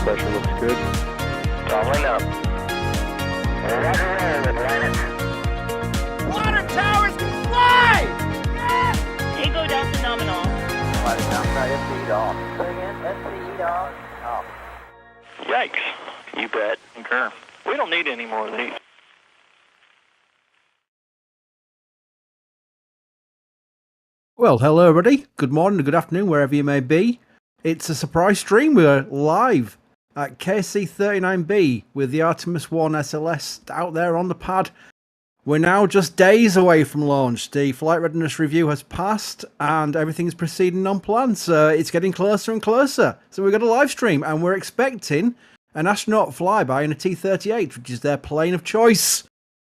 pressure looks good. Doubling up. Roger, Atlantis. Water towers can fly! Yes! Tango Delta nominal. Flight downside SC off. Bring in SC off. Yikes. You bet. Concur. We don't need any more of these. Well, hello everybody. Good morning or good afternoon, wherever you may be. It's a surprise stream. We're live at KC-39B with the Artemis-1 SLS out there on the pad. We're now just days away from launch. The flight readiness review has passed and everything's proceeding on plan. So it's getting closer and closer. So we've got a live stream and we're expecting an astronaut flyby in a T-38, which is their plane of choice.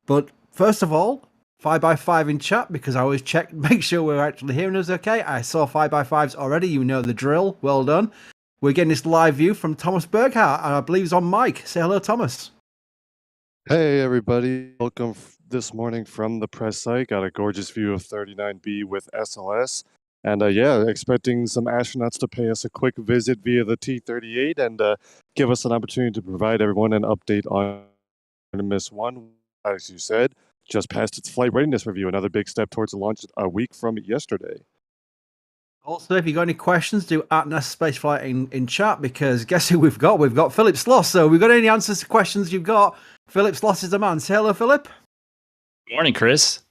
But first of all, 5x5 in chat, because I always check, make sure we're actually hearing us okay. I saw 5x5s already, you know the drill. Well done. We're getting this live view from Thomas Berghardt, and I believe he's on mic. Say hello, Thomas. Hey everybody, welcome this morning from the press site. Got a gorgeous view of 39B with SLS. And yeah, expecting some astronauts to pay us a quick visit via the T-38 and give us an opportunity to provide everyone an update on Artemis-1, as you said. Just passed its flight readiness review, another big step towards the launch a week from yesterday. Also, if you've got any questions, do at NASASpaceflight in chat, because guess who we've got? We've got Philip Sloss. So we've got any answers to questions you've got. Philip Sloss is the man. Say hello, Philip. Morning, Chris.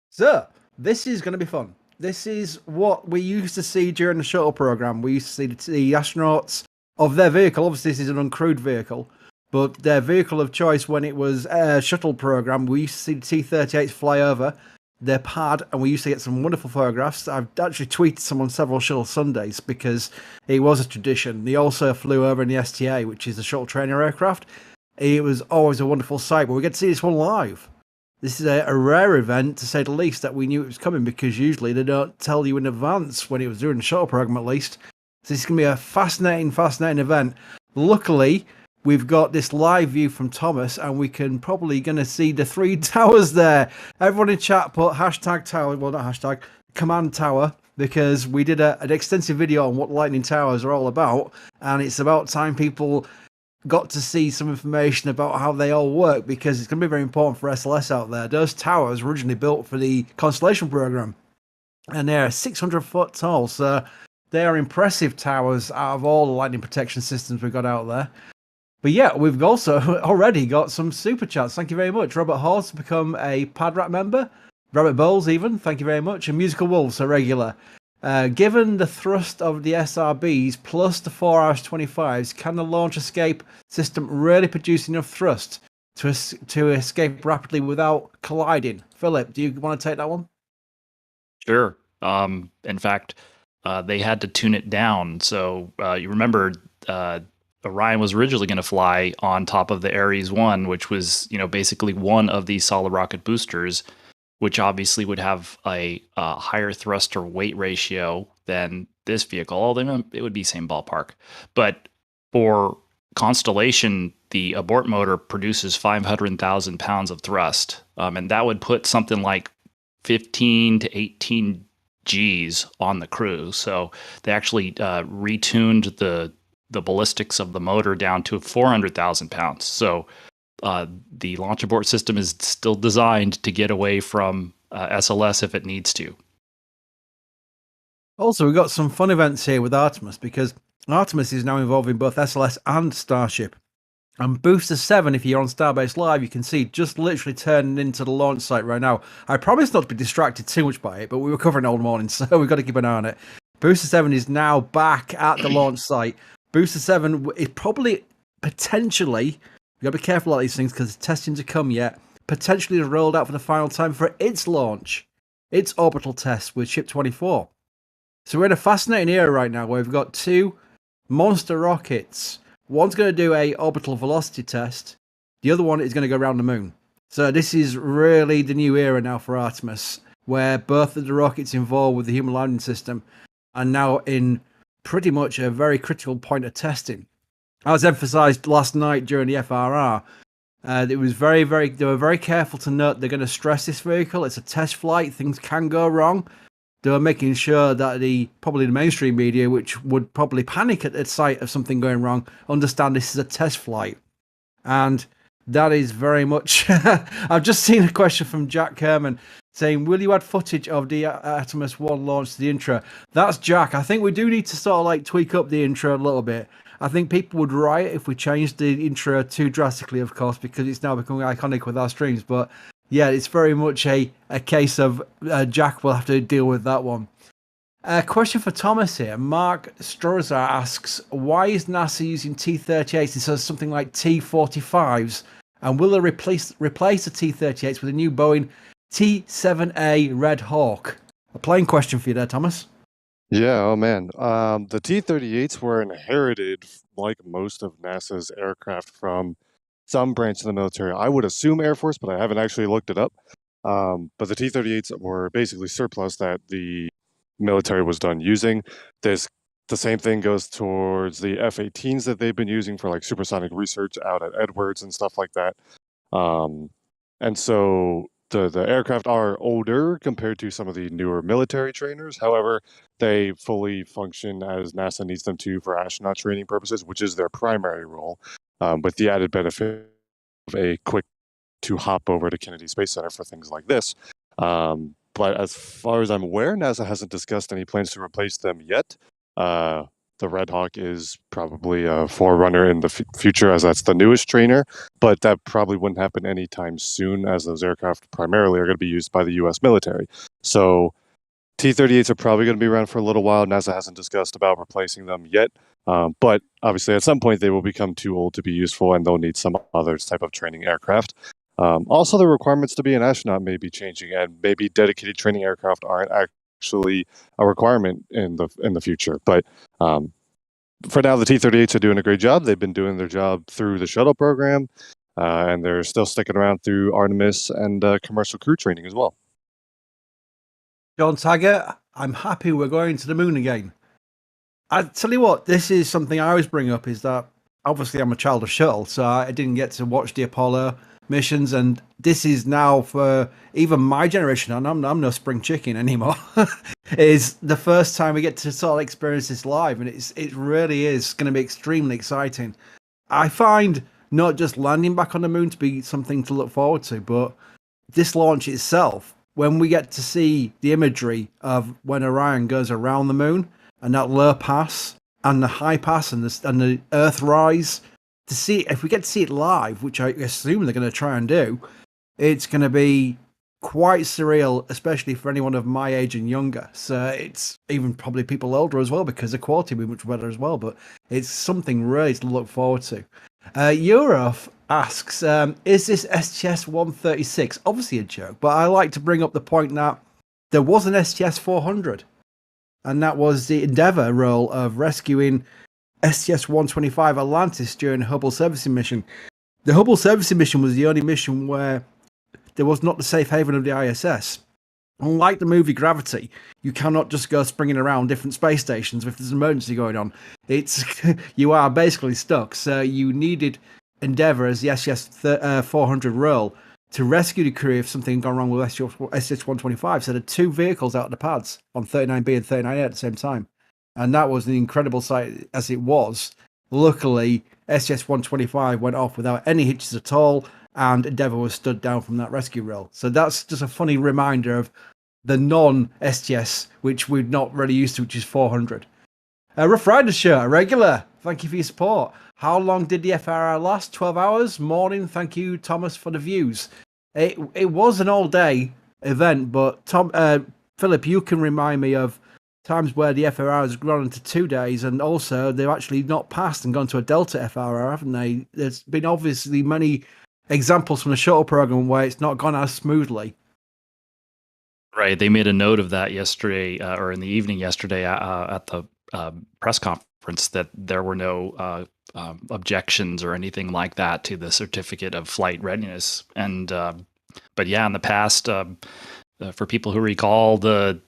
So, this is going to be fun. This is what we used to see during the shuttle program. We used to see the astronauts of their vehicle. Obviously, this is an uncrewed vehicle. But their vehicle of choice when it was a shuttle program, we used to see the T-38s fly over their pad, and we used to get some wonderful photographs. I've actually tweeted some on several shuttle Sundays because it was a tradition. They also flew over in the STA, which is the shuttle trainer aircraft. It was always a wonderful sight, but we get to see this one live. This is a rare event, to say the least, that we knew it was coming, because usually they don't tell you in advance, when it was during the shuttle program at least. So this is going to be a fascinating event. Luckily, we've got this live view from Thomas, and we can probably going to see the three towers there. Everyone in chat put hashtag tower, well, not hashtag, command tower, because we did an extensive video on what lightning towers are all about, and it's about time people got to see some information about how they all work, because it's going to be very important for SLS out there. Those towers were originally built for the Constellation program, and they're 600 foot tall, so they are impressive towers out of all the lightning protection systems we've got out there. But yeah, we've also already got some super chats. Thank you very much. Robert Horse has become a PadRat member. Robert Bowles even, thank you very much. And Musical Wolves, a regular. Given the thrust of the SRBs plus the 4R-25s, can the launch escape system really produce enough thrust to escape rapidly without colliding? Philip, do you want to take that one? Sure. In fact, they had to tune it down. So you remember Orion was originally going to fly on top of the Ares-1, which was, basically one of these solid rocket boosters, which obviously would have a higher thrust or weight ratio than this vehicle, although it would be same ballpark. But for Constellation, the abort motor produces 500,000 pounds of thrust, and that would put something like 15 to 18 Gs on the crew. So they actually retuned the ballistics of the motor down to 400,000 pounds. So the launch abort system is still designed to get away from SLS if it needs to. Also, we've got some fun events here with Artemis, because Artemis is now involving both SLS and Starship. And Booster 7, if you're on Starbase Live, you can see just literally turning into the launch site right now. I promise not to be distracted too much by it, but we were covering it all morning, so we've got to keep an eye on it. Booster 7 is now back at the launch site. Booster 7 is probably, potentially, you've got to be careful about these things because testing to come yet, potentially rolled out for the final time for its launch, its orbital test with Ship 24. So we're in a fascinating era right now where we've got two monster rockets. One's going to do a orbital velocity test. The other one is going to go around the moon. So this is really the new era now for Artemis, where both of the rockets involved with the human landing system are now in pretty much a very critical point of testing. As emphasized last night during the FRR, they were very careful to note they're going to stress this vehicle. It's a test flight. Things can go wrong. they were making sure that probably the mainstream media, which would probably panic at the sight of something going wrong, understand this is a test flight. And that is very much... I've just seen a question from Jack Kerman saying, will you add footage of the Artemis-1 launch to the intro? That's Jack. I think we do need to sort of like tweak up the intro a little bit. I think people would riot if we changed the intro too drastically, of course, because it's now becoming iconic with our streams. But yeah, it's very much a case of Jack will have to deal with that one. A question for Thomas here. Mark Strozar asks, why is NASA using T-38s instead of something like T-45s? And will they replace the T-38s with a new Boeing T-7A Red Hawk? A plain question for you there, Thomas. Yeah, oh man. The T-38s were inherited, like most of NASA's aircraft, from some branch of the military. I would assume Air Force, but I haven't actually looked it up. But the T-38s were basically surplus that the military was done using. The same thing goes towards the F-18s that they've been using for like supersonic research out at Edwards and stuff like that. And so the aircraft are older compared to some of the newer military trainers. However, they fully function as NASA needs them to for astronaut training purposes, which is their primary role, with the added benefit of a quick to hop over to Kennedy Space Center for things like this. But as far as I'm aware, NASA hasn't discussed any plans to replace them yet. The Red Hawk is probably a forerunner in the future, as that's the newest trainer, but that probably wouldn't happen anytime soon, as those aircraft primarily are going to be used by the U.S. military. So T-38s are probably going to be around for a little while. NASA hasn't discussed about replacing them yet, but obviously at some point they will become too old to be useful, and they'll need some other type of training aircraft. Also, the requirements to be an astronaut may be changing, and maybe dedicated training aircraft aren't actually a requirement in the future. But for now, the T-38s are doing a great job. They've been doing their job through the shuttle program, and they're still sticking around through Artemis and commercial crew training as well. John Taggart, I'm happy we're going to the moon again. I tell you what, this is something I always bring up, is that obviously I'm a child of shuttle, so I didn't get to watch the Apollo missions, and this is now for even my generation, and I'm no spring chicken anymore, is the first time we get to sort of experience this live, and it really is going to be extremely exciting. I find not just landing back on the moon to be something to look forward to, but this launch itself, when we get to see the imagery of when Orion goes around the moon, and that low pass and the high pass and the Earth rise, to see, if we get to see it live, which I assume they're going to try and do, it's going to be quite surreal, especially for anyone of my age and younger. So it's even probably people older as well, because the quality will be much better as well. But it's something really to look forward to. Eurof asks, is this STS-136? Obviously a joke, but I like to bring up the point that there was an STS-400, and that was the Endeavour role of rescuing STS-125 Atlantis during the Hubble servicing mission. The Hubble servicing mission was the only mission where there was not the safe haven of the ISS. Unlike the movie Gravity, you cannot just go springing around different space stations if there's an emergency going on. It's you are basically stuck. So you needed Endeavour as the STS-400 role to rescue the crew if something had gone wrong with STS-125. So there are two vehicles out of the pads on 39B and 39A at the same time. And that was an incredible sight as it was. Luckily, STS-125 went off without any hitches at all, and Endeavour was stood down from that rescue role. So that's just a funny reminder of the non-STS, which we're not really used to, which is 400. Rough Rider shirt, a regular. Thank you for your support. How long did the FRR last? 12 hours? Morning. Thank you, Thomas, for the views. It was an all-day event, but Philip, you can remind me of times where the FRR has gone into 2 days, and also they've actually not passed and gone to a Delta FRR, haven't they? There's been obviously many examples from the shuttle program where it's not gone as smoothly. Right. They made a note of that yesterday, or in the evening yesterday, at the press conference, that there were no objections or anything like that to the certificate of flight readiness. And but yeah, in the past, for people who recall the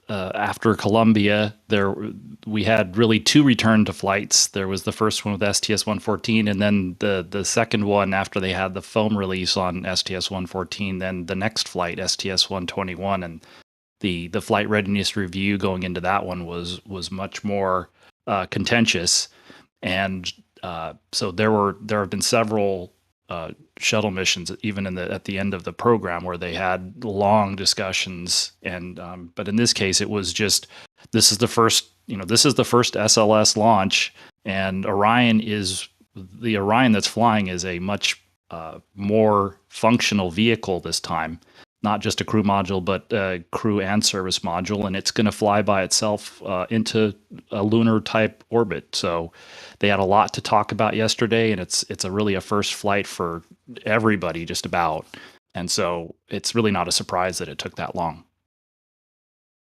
after Columbia, we had really two return to flights. There was the first one with STS-114, and then the second one after they had the foam release on STS-114. Then the next flight, STS-121, and the flight readiness review going into that one was much more contentious, and so there have been several shuttle missions, even at the end of the program, where they had long discussions. And but in this case, it was just this is the first SLS launch, and the Orion that's flying is a much more functional vehicle this time. Not just a crew module, but a crew and service module, and it's going to fly by itself into a lunar type orbit. So they had a lot to talk about yesterday, and it's really a first flight for everybody, just about. And so it's really not a surprise that it took that long.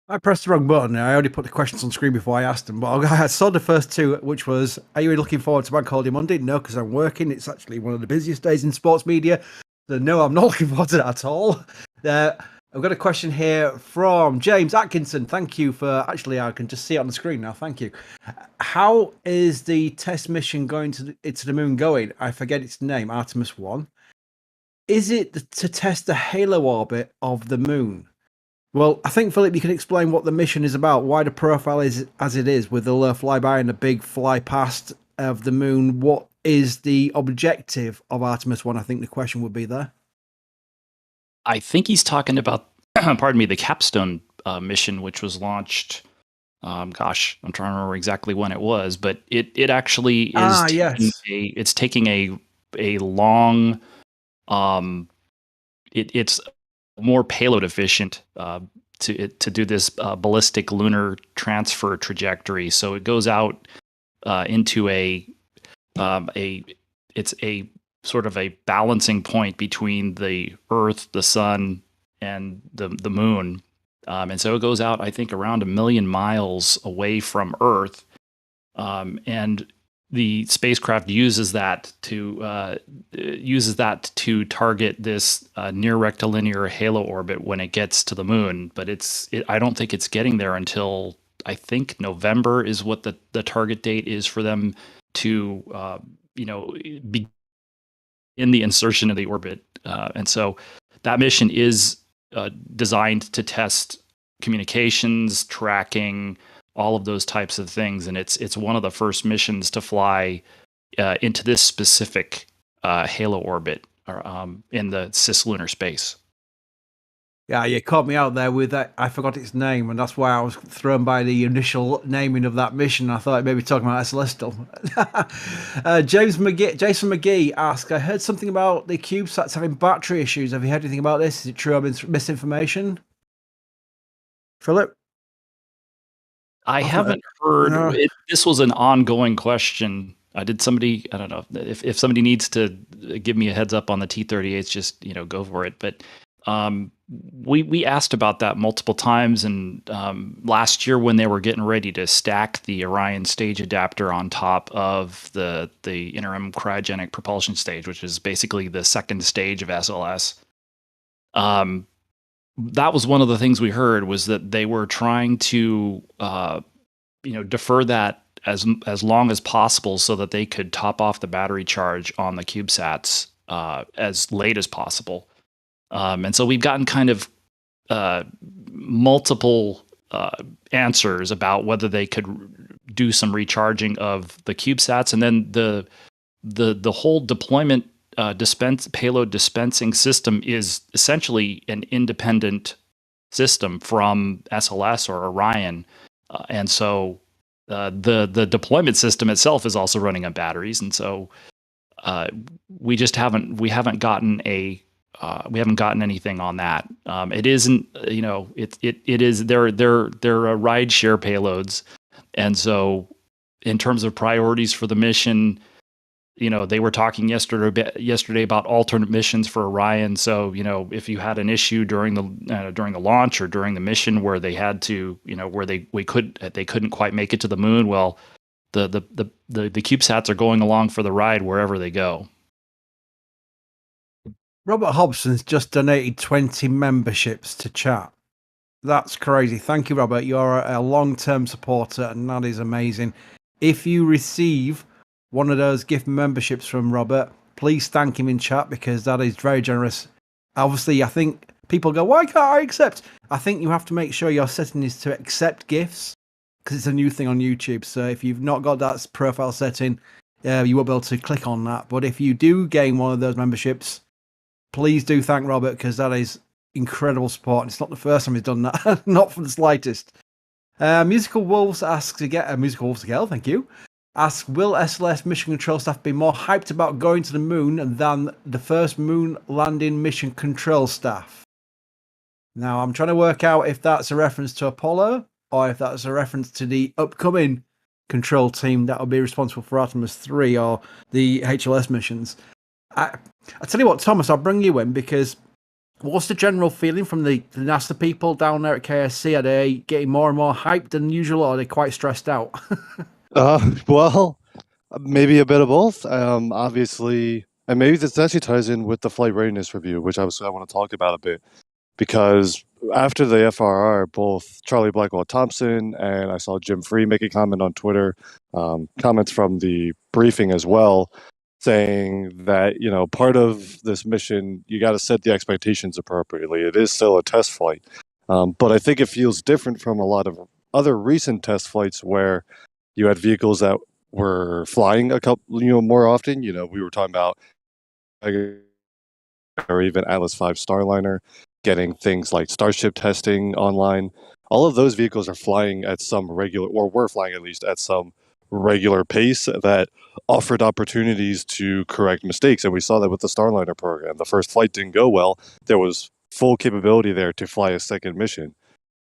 I pressed the wrong button. I already put the questions on screen before I asked them, but I saw the first two, which was, are you looking forward to Bank Holiday Monday? No, because I'm working. It's actually one of the busiest days in sports media. So no, I'm not looking forward to that at all. I've got a question here from James Atkinson. Thank you for, actually, I can just see it on the screen now. Thank you. How is the test mission going to the moon going? I forget its name, Artemis-1. Is it to test the halo orbit of the moon? Well, I think, Philip, you can explain what the mission is about, why the profile is as it is, with the flyby and the big fly past of the moon. What is the objective of Artemis-1? I think the question would be there. I think he's talking about, pardon me, the Capstone mission, which was launched. Gosh, I'm trying to remember exactly when it was, but it actually is taking a long. It's more payload efficient to do this ballistic lunar transfer trajectory. So it goes out into it's a sort of a balancing point between the Earth, the Sun, and the Moon. And so it goes out, I think, around 1 million miles away from Earth. And the spacecraft uses that to target this near rectilinear halo orbit when it gets to the Moon. But I don't think it's getting there until, I think, November is what the target date is for them to begin the insertion of the orbit. And so that mission is designed to test communications, tracking, all of those types of things, and it's one of the first missions to fly into this specific halo orbit in the cislunar space. Yeah, you caught me out there with that. I forgot its name, and that's why I was thrown by the initial naming of that mission. I thought maybe talking about Celestial. Jason McGee asked, I heard something about the CubeSats having battery issues. Have you heard anything about this? Is it true? Misinformation? Philip? I haven't heard. This was an ongoing question. I don't know if somebody needs to give me a heads up on the T-38s, just go for it. But we asked about that multiple times, and last year when they were getting ready to stack the Orion stage adapter on top of the interim cryogenic propulsion stage, which is basically the second stage of SLS. That was one of the things we heard, was that they were trying to defer that as long as possible so that they could top off the battery charge on the CubeSats as late as possible. And so we've gotten kind of multiple answers about whether they could do some recharging of the CubeSats, and then the whole deployment payload dispensing system is essentially an independent system from SLS or Orion, and so the deployment system itself is also running on batteries, and so we haven't gotten anything on that. It isn't, it is they're ride share payloads, and so in terms of priorities for the mission, they were talking yesterday about alternate missions for Orion. So, if you had an issue during the launch or during the mission where they had to, where they couldn't quite make it to the moon, well, the CubeSats are going along for the ride wherever they go. Robert Hobson's just donated 20 memberships to chat. That's crazy. Thank you, Robert. You're a long-term supporter, and that is amazing. If you receive one of those gift memberships from Robert, please thank him in chat, because that is very generous. Obviously, I think people go, why can't I accept? I think you have to make sure your setting is to accept gifts, because it's a new thing on YouTube. So if you've not got that profile setting, you won't be able to click on that. But if you do gain one of those memberships, please do thank Robert, because that is incredible support. And it's not the first time he's done that, not for the slightest. Musical Wolves asks again, Musical Wolves again, thank you. Asks, will SLS mission control staff be more hyped about going to the moon than the first moon landing mission control staff? Now, I'm trying to work out if that's a reference to Apollo or if that's a reference to the upcoming control team that will be responsible for Artemis-3 or the HLS missions. I tell you what, Thomas, I'll bring you in, because what's the general feeling from the NASA people down there at KSC? Are they getting more and more hyped than usual, or are they quite stressed out? Well, maybe a bit of both. Obviously, and maybe this actually ties in with the flight readiness review, which I want to talk about a bit, because after the FRR, both Charlie Blackwell Thompson and I saw Jim Free make a comment on Twitter, comments from the briefing as well, saying that, you know, part of this mission, you got to set the expectations appropriately. It is still a test flight. But I think it feels different from a lot of other recent test flights where you had vehicles that were flying a couple, more often. You know, we were talking about, or even Atlas V Starliner, getting things like Starship testing online. All of those vehicles are flying at some regular, or were flying at least at some regular pace that offered opportunities to correct mistakes. And we saw that with the Starliner program. The first flight didn't go well. There was full capability there to fly a second mission.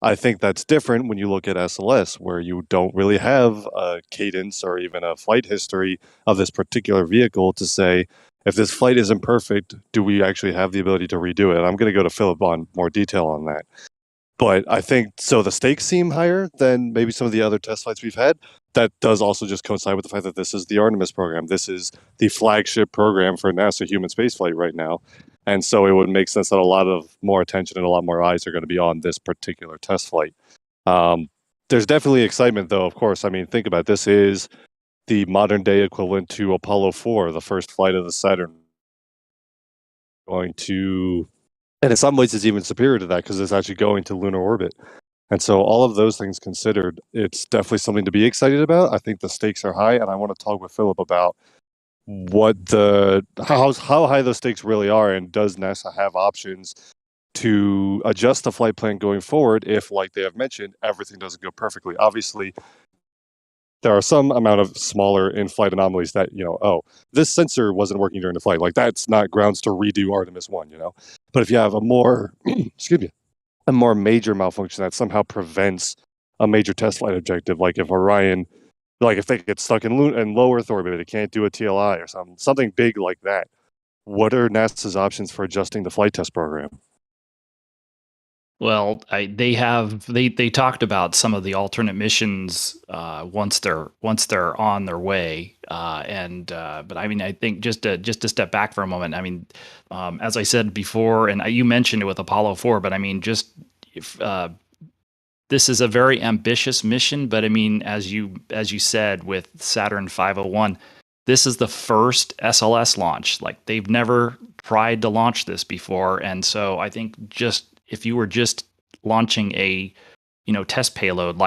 I think that's different when you look at SLS, where you don't really have a cadence or even a flight history of this particular vehicle to say, if this flight isn't perfect, do we actually have the ability to redo it? I'm going to go to Philip on more detail on that. But I think, so the stakes seem higher than maybe some of the other test flights we've had. That does also just coincide with the fact that this is the Artemis program. This is the flagship program for NASA human spaceflight right now. And so it would make sense that a lot of more attention and a lot more eyes are going to be on this particular test flight. There's definitely excitement, though, of course. I mean, think about it. This is the modern day equivalent to Apollo 4, the first flight of the Saturn. Going to, and in some ways it's even superior to that because it's actually going to lunar orbit. And so all of those things considered, it's definitely something to be excited about. I think the stakes are high, and I want to talk with Philip about how high those stakes really are, and does NASA have options to adjust the flight plan going forward if, like they have mentioned, everything doesn't go perfectly. Obviously, there are some amount of smaller in-flight anomalies that, this sensor wasn't working during the flight. Like, that's not grounds to redo Artemis-1, But if you have a more, a more major malfunction that somehow prevents a major test flight objective, like if Orion, if they get stuck in low Earth orbit, they can't do a TLI or something big like that, what are NASA's options for adjusting the flight test program? Well, they talked about some of the alternate missions once they're on their way, but I mean, I think just to step back for a moment. I mean, as I said before, and you mentioned it with Apollo 4, but I mean, this is a very ambitious mission. But I mean, as you said with Saturn 501, this is the first SLS launch. Like, they've never tried to launch this before, and so I think if you were just launching a, test payload,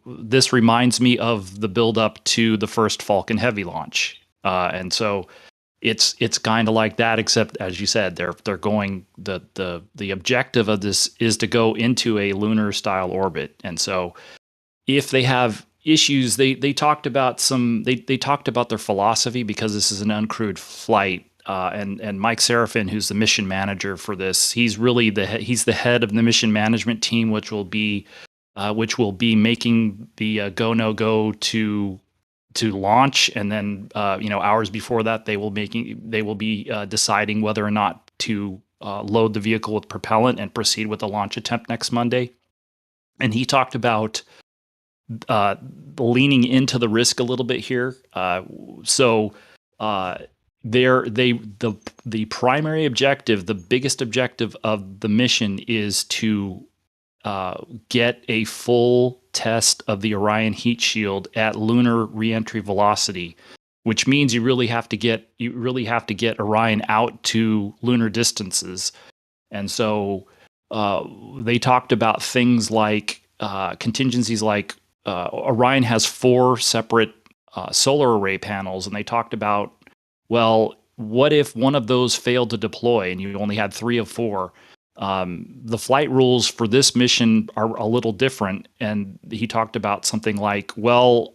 this reminds me of the build up to the first Falcon Heavy launch, and so it's kind of like that, except as you said, they're going the objective of this is to go into a lunar style orbit, and so if they have issues, they talked about they talked about their philosophy, because this is an uncrewed flight. And Mike Serafin, who's the mission manager for this, he's the head of the mission management team, which will be making the go no go to launch, and then hours before that they will be deciding whether or not to load the vehicle with propellant and proceed with the launch attempt next Monday. And he talked about leaning into the risk a little bit here. The primary objective, the biggest objective of the mission, is to get a full test of the Orion heat shield at lunar reentry velocity, which means you really have to get Orion out to lunar distances. And so they talked about things like contingencies like Orion has 4 separate solar array panels, and they talked about, well, what if one of those failed to deploy and you only had 3 of 4? The flight rules for this mission are a little different, and he talked about something like, well,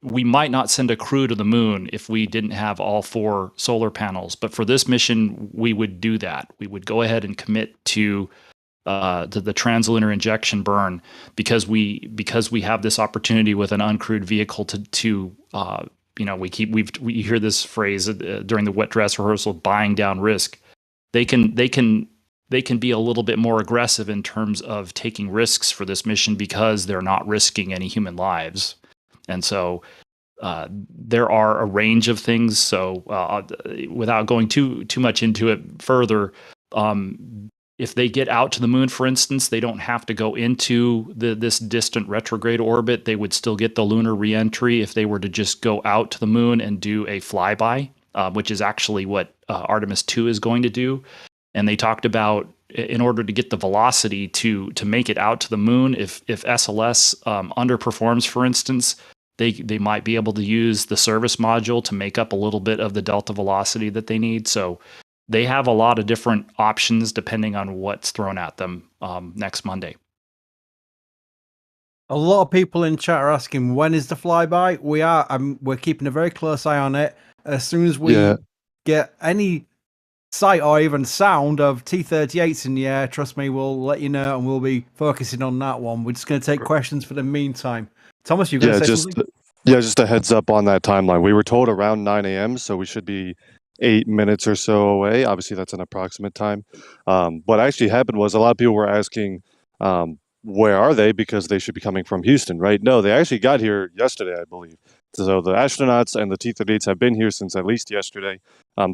we might not send a crew to the moon if we didn't have all 4 solar panels, but for this mission, we would do that. We would go ahead and commit to the translunar injection burn because we have this opportunity with an uncrewed vehicle to we hear this phrase during the wet dress rehearsal, buying down risk. They can be a little bit more aggressive in terms of taking risks for this mission because they're not risking any human lives. And so there are a range of things. So without going too much into it further, if they get out to the moon, for instance, they don't have to go into this distant retrograde orbit. They would still get the lunar reentry if they were to just go out to the moon and do a flyby, which is actually what Artemis-2 is going to do. And they talked about, in order to get the velocity to make it out to the moon, if SLS underperforms, for instance, they might be able to use the service module to make up a little bit of the delta velocity that they need. So they have a lot of different options depending on what's thrown at them next Monday. A lot of people in chat are asking, when is the flyby? We're keeping a very close eye on it. As soon as we get any sight or even sound of T-38s in the air, trust me, we'll let you know, and we'll be focusing on that one. We're just going to take questions for the meantime. Thomas, you're going to say something? Just a heads up on that timeline. We were told around 9 a.m., so we should be 8 minutes or so away. Obviously, that's an approximate time. What actually happened was a lot of people were asking, where are they? Because they should be coming from Houston, right? No, they actually got here yesterday, I believe. So the astronauts and the T-38s have been here since at least yesterday.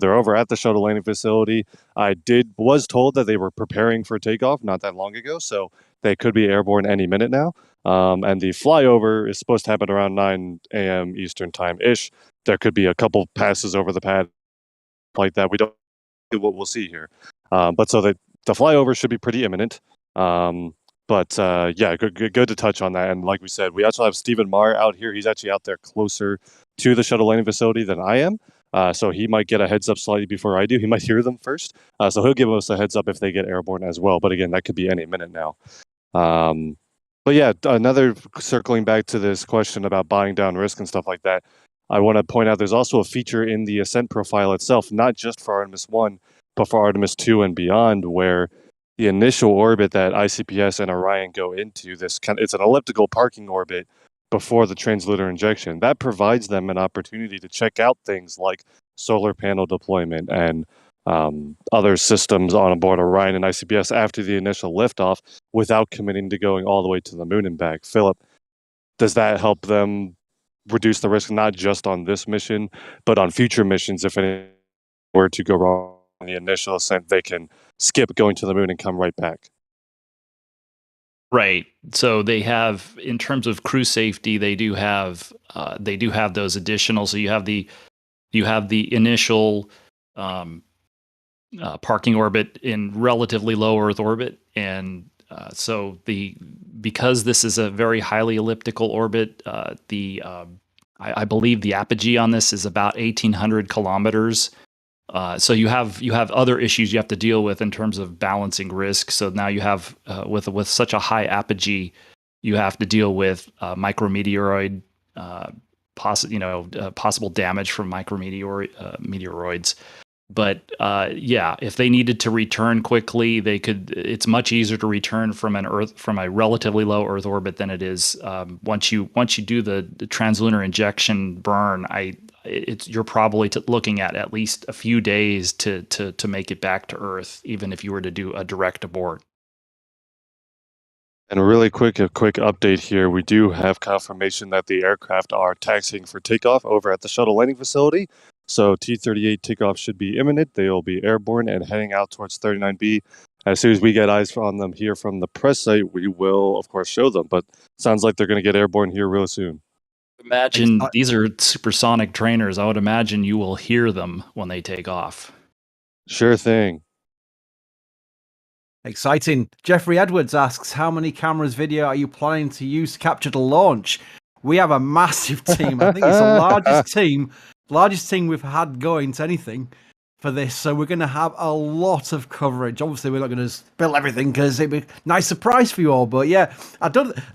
They're over at the shuttle landing facility. I was told that they were preparing for takeoff not that long ago, so they could be airborne any minute now. And the flyover is supposed to happen around 9 a.m. Eastern time-ish. There could be a couple passes over the pad like that. We don't know what we'll see here. But so the flyover should be pretty imminent. Yeah, good to touch on that. And like we said, we also have Stephen Marr out here. He's actually out there closer to the shuttle landing facility than I am. So he might get a heads up slightly before I do. He might hear them first. So he'll give us a heads up if they get airborne as well. But again, that could be any minute now. But yeah, another circling back to this question about buying down risk and stuff like that, I want to point out there's also a feature in the ascent profile itself, not just for Artemis-1, but for Artemis-2 and beyond, where the initial orbit that ICPS and Orion go into, it's an elliptical parking orbit before the translunar injection. That provides them an opportunity to check out things like solar panel deployment and other systems on board Orion and ICPS after the initial liftoff without committing to going all the way to the moon and back. Philip, does that help them reduce the risk not just on this mission, but on future missions? If anything were to go wrong in the initial ascent, they can skip going to the moon and come right back. Right. So they have, in terms of crew safety, they do have those additional. So you have the initial parking orbit in relatively low Earth orbit, and because this is a very highly elliptical orbit, I believe the apogee on this is about 1,800 kilometers. So you have other issues you have to deal with in terms of balancing risk. So now you have with such a high apogee, you have to deal with micrometeoroid, possible damage from meteoroids. But if they needed to return quickly, they could. It's much easier to return from a relatively low Earth orbit than it is once you do the translunar injection burn. You're probably looking at least a few days to make it back to Earth, even if you were to do a direct abort. And a quick update here. We do have confirmation that the aircraft are taxiing for takeoff over at the shuttle landing facility. So T-38 takeoff should be imminent. They will be airborne and heading out towards 39B. As soon as we get eyes on them here from the press site, we will, of course, show them. But sounds like they're going to get airborne here real soon. Imagine these are supersonic trainers. I would imagine you will hear them when they take off. Sure thing. Exciting. Jeffrey Edwards asks, how many cameras video are you planning to use to capture the launch? We have a massive team. I think it's the largest team we've had going to anything for this. So we're going to have a lot of coverage. Obviously, we're not going to spill everything because it'd be a nice surprise for you all. But yeah,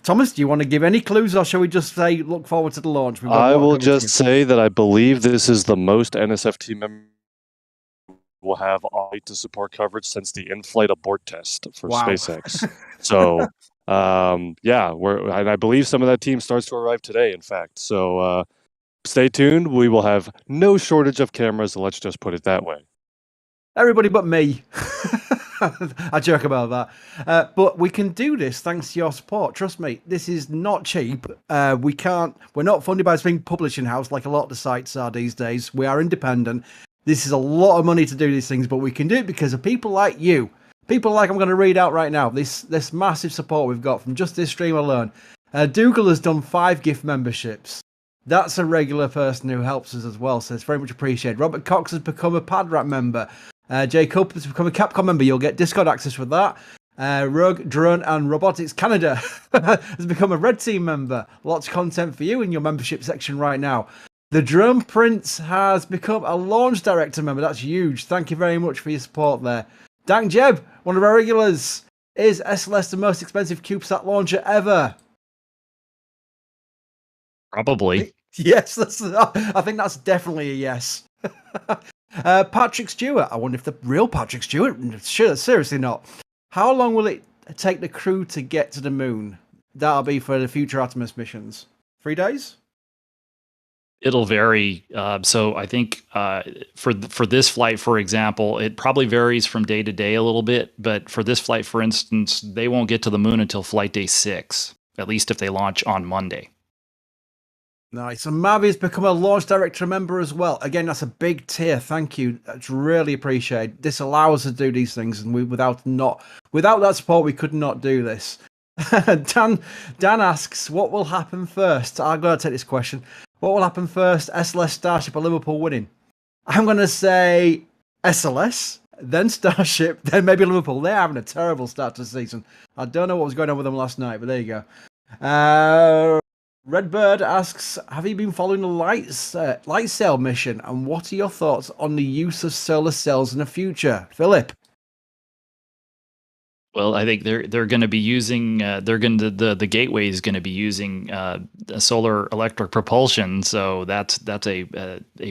Thomas, do you want to give any clues, or shall we just say look forward to the launch? I will just say that I believe this is the most NSF team member will have on to support coverage since the in-flight abort test for SpaceX. So, yeah, and I believe some of that team starts to arrive today, in fact. So stay tuned. We will have no shortage of cameras. Let's just put it that way. Everybody but me. I joke about that. But we can do this thanks to your support. Trust me, this is not cheap. We're not funded by a big publishing house like a lot of the sites are these days. We are independent. This is a lot of money to do these things, but we can do it because of people like you. People like I'm going to read out right now. This massive support we've got from just this stream alone. Dougal has done 5 gift memberships. That's a regular person who helps us as well, so it's very much appreciated. Robert Cox has become a Padrat member. Jacob has become a Capcom member. You'll get Discord access for that. Rogue, Drone, and Robotics Canada has become a Red Team member. Lots of content for you in your membership section right now. The Drone Prince has become a Launch Director member. That's huge. Thank you very much for your support there. Dank Jeb, one of our regulars. Is SLS the most expensive CubeSat launcher ever? Probably. Yes, I think that's definitely a yes. Patrick Stewart. I wonder if the real Patrick Stewart. Sure, seriously not. How long will it take the crew to get to the moon? That'll be for the future Artemis missions. 3 days? It'll vary. So I think for this flight, for example, it probably varies from day to day a little bit. But for this flight, for instance, they won't get to the moon until flight day 6, at least if they launch on Monday. Nice. And Mavi has become a Launch Director member as well. Again, that's a big tier. Thank you. That's really appreciated. This allows us to do these things, and without that support, we could not do this. Dan asks, what will happen first? I'm going to take this question. What will happen first? SLS, Starship, or Liverpool winning? I'm going to say SLS, then Starship, then maybe Liverpool. They're having a terrible start to the season. I don't know what was going on with them last night, but there you go. Redbird asks, have you been following the light sail mission, and what are your thoughts on the use of solar cells in the future? Philip? Well, I think they're going to be using the gateway is going to be using solar electric propulsion. So that's a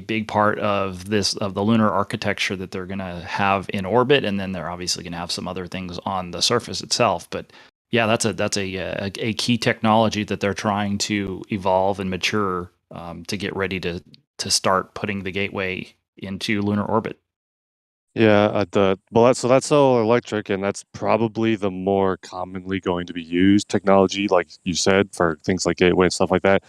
big part of the lunar architecture that they're going to have in orbit, and then they're obviously going to have some other things on the surface itself. But yeah, that's a key technology that they're trying to evolve and mature to get ready to start putting the gateway into lunar orbit. Yeah, that's solar electric, and that's probably the more commonly going to be used technology, like you said, for things like gateway and stuff like that.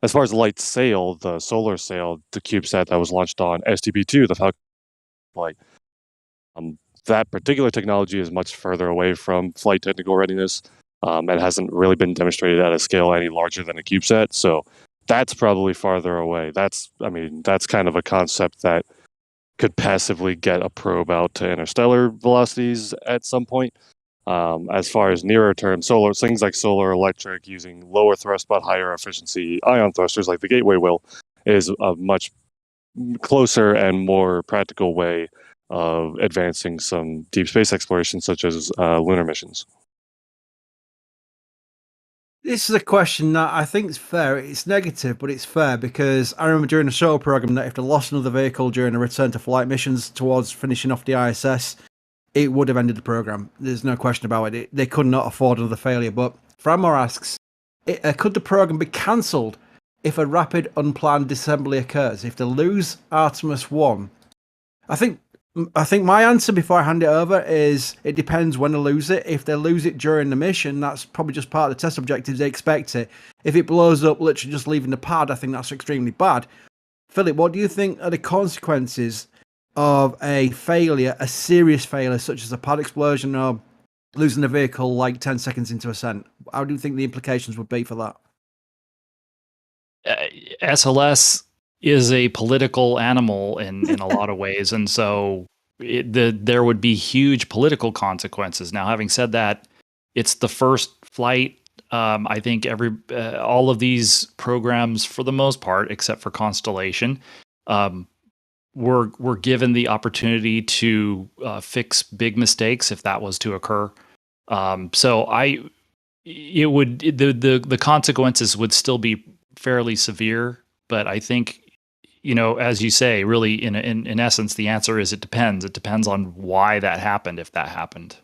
As far as light sail, the solar sail, the CubeSat that was launched on STP-2, the Falcon flight, that particular technology is much further away from flight technical readiness. It hasn't really been demonstrated at a scale any larger than a CubeSat, so that's probably farther away. That's kind of a concept that could passively get a probe out to interstellar velocities at some point. As far as nearer term things like solar electric using lower thrust but higher efficiency ion thrusters like the Gateway will is a much closer and more practical way of advancing some deep space exploration such as lunar missions. This is a question that I think is fair. It's negative, but it's fair because I remember during the shuttle program that if they lost another vehicle during a return to flight missions towards finishing off the ISS, it would have ended the program. There's no question about it. They could not afford another failure. But Franmore asks, could the program be cancelled if a rapid unplanned disassembly occurs? If they lose Artemis-1, I think my answer before I hand it over is it depends when they lose it. If they lose it during the mission, that's probably just part of the test objectives. They expect it. If it blows up, literally just leaving the pad, I think that's extremely bad. Philip, what do you think are the consequences of a failure, a serious failure, such as a pad explosion or losing a vehicle like 10 seconds into ascent? How do you think the implications would be for that? SLS is a political animal in a lot of ways, and so there would be huge political consequences. Now, having said that, it's the first flight. I think all of these programs, for the most part, except for Constellation, were given the opportunity to fix big mistakes if that was to occur. The consequences would still be fairly severe, but I think, as you say, really in essence, the answer is it depends. It depends on why that happened, if that happened.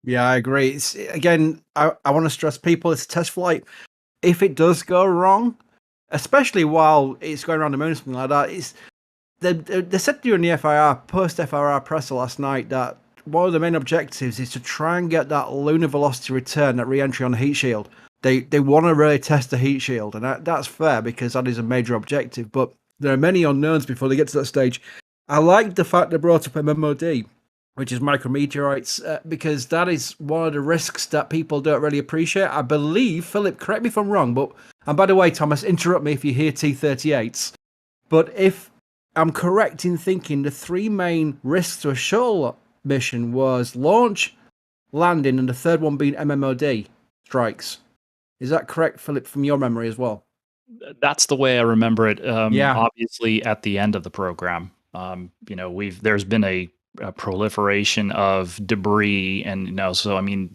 Yeah, I agree. Again, I want to stress people, it's a test flight. If it does go wrong, especially while it's going around the moon or something like that, they said during the post-FRR presser last night that one of the main objectives is to try and get that lunar velocity return, that re-entry on the heat shield. They want to really test the heat shield, and that's fair because that is a major objective. But there are many unknowns before they get to that stage. I like the fact they brought up MMOD, which is micrometeorites, because that is one of the risks that people don't really appreciate. I believe, Philip, correct me if I'm wrong, and by the way, Thomas, interrupt me if you hear T-38s, but if I'm correct in thinking the three main risks to a shuttle mission was launch, landing, and the third one being MMOD strikes. Is that correct, Philip, from your memory as well? That's the way I remember it. Yeah. Obviously, at the end of the program, there's been a proliferation of debris, and so I mean,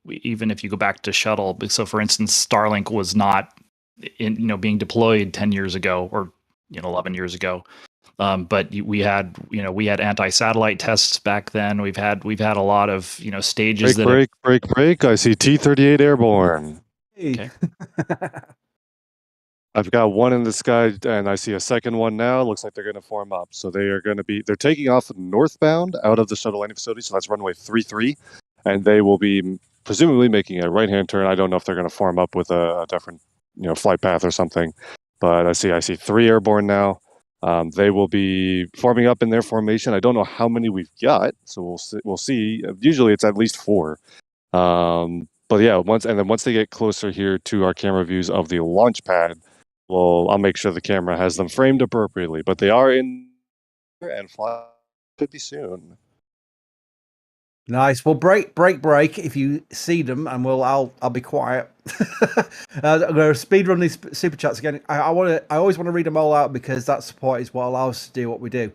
even if you go back to shuttle, so for instance, Starlink was not being deployed 10 years ago or 11 years ago. But we had anti-satellite tests back then. We've had a lot of stages break. I see T-38 airborne. Okay. I've got one in the sky, and I see a second one now. Looks like they're going to form up. So they're taking off northbound out of the shuttle landing facility. So that's runway 33, and they will be presumably making a right-hand turn. I don't know if they're going to form up with a different flight path or something, but I see 3 airborne now. They will be forming up in their formation. I don't know how many we've got, so we'll see. Usually it's at least 4. But yeah, once they get closer here to our camera views of the launch pad, I'll make sure the camera has them framed appropriately. But they are in and fly could be soon. Nice. Well, break if you see them, and I'll be quiet. I'm going to speed run these super chats again. I always want to read them all out because that support is what allows us to do what we do.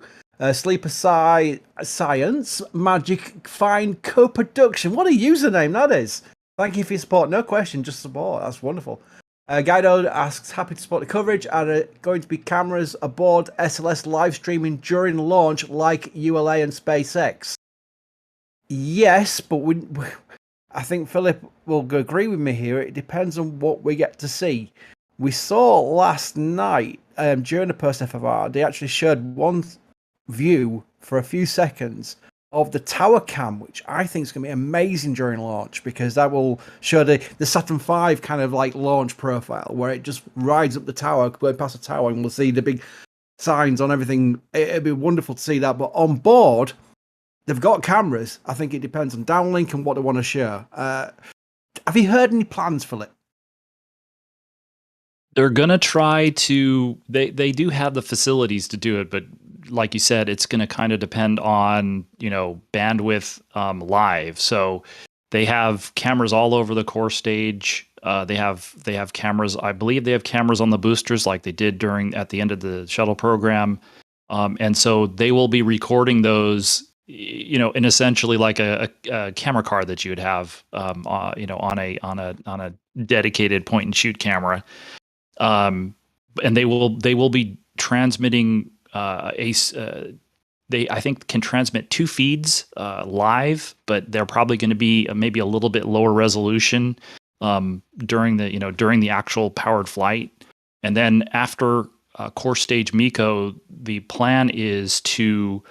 Sleeper Science Magic Fine Co-Production. What a username that is! Thank you for your support. No question, just support. That's wonderful. Guido asks, happy to support the coverage. Are there going to be cameras aboard SLS live streaming during launch like ULA and SpaceX? Yes, but I think Philip will agree with me here. It depends on what we get to see. We saw last night during the post-FFR, they actually showed one view for a few seconds of the tower cam, which I think is going to be amazing during launch because that will show the Saturn V kind of like launch profile where it just rides up the tower, going past the tower, and we'll see the big signs on everything. It'd be wonderful to see that. But on board, they've got cameras. I think it depends on downlink and what they want to show. Have you heard any plans, Philip? They're going to try to... They do have the facilities to do it, but like you said, it's going to kind of depend on, bandwidth live. So they have cameras all over the core stage. They have cameras. I believe they have cameras on the boosters like they did at the end of the shuttle program. And so they will be recording those, in essentially like a camera card that you would have, on a dedicated point and shoot camera. And they will be transmitting they I think can transmit 2 feeds live, but they're probably going to be maybe a little bit lower resolution during the actual powered flight. And then after core stage MECO, the plan is to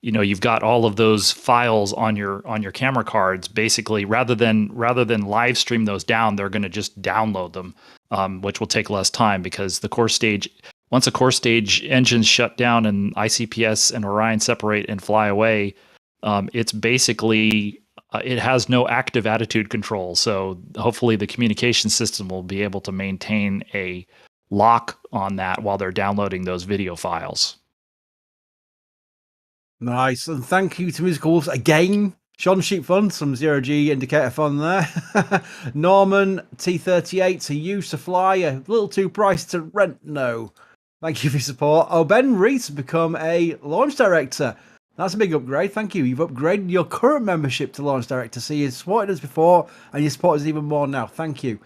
you've got all of those files on your camera cards. Basically, rather than live stream those down, they're going to just download them, which will take less time because the core stage. Once a core stage engine's shut down and ICPS and Orion separate and fly away, it's basically, it has no active attitude control. So hopefully the communication system will be able to maintain a lock on that while they're downloading those video files. Nice. And thank you to Musical Wolves again. Sean Sheep Fun, some zero-G indicator fun there. Norman, T-38, to use to fly, a little too pricey to rent, no. Thank you for your support. Oh, Ben Reese has become a launch director. That's a big upgrade. Thank you. You've upgraded your current membership to launch director. So you supported us before and you support us even more now. Thank you.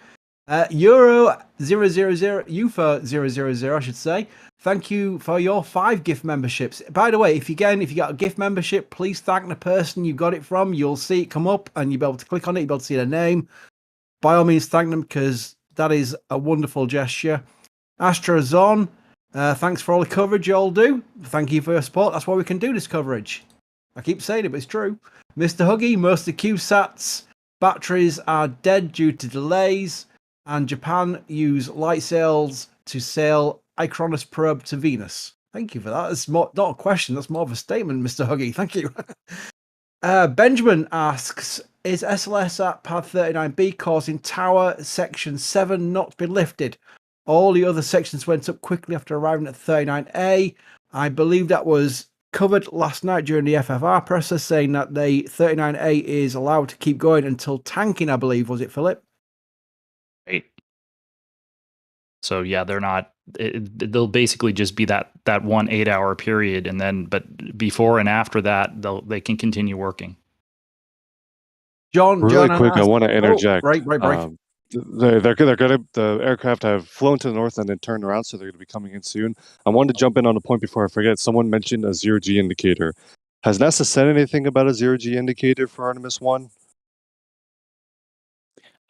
Euro 000, UFO 000, I should say. Thank you for your 5 gift memberships. By the way, if you got a gift membership, please thank the person you got it from. You'll see it come up and you'll be able to click on it. You'll be able to see their name. By all means, thank them because that is a wonderful gesture. Astrozon, thanks for all the coverage you all do. Thank you for your support. That's why we can do this coverage. I keep saying it, but it's true. Mr. Huggy, most of the Cubesats batteries are dead due to delays, and Japan use light sails to sail Icarus probe to Venus. Thank you for that. It's not a question, that's more of a statement, Mr. Huggy. Thank you. Benjamin asks, is SLS at pad 39B causing tower section 7 not to be lifted? All the other sections went up quickly after arriving at 39A. I believe that was covered last night during the FFR process, saying that the 39A is allowed to keep going until tanking, I believe. Was it, Philip? Right. So yeah, they're not. They'll basically just be that 1 8-hour period, and then but before and after that, they can continue working. John, Really quick, I asked, want to interject. Break. They're gonna the aircraft have flown to the north and then turned around, so they're gonna be coming in soon. I wanted to jump in on a point before I forget. Someone mentioned a zero-G indicator. Has NASA said anything about a zero-G indicator for Artemis-1?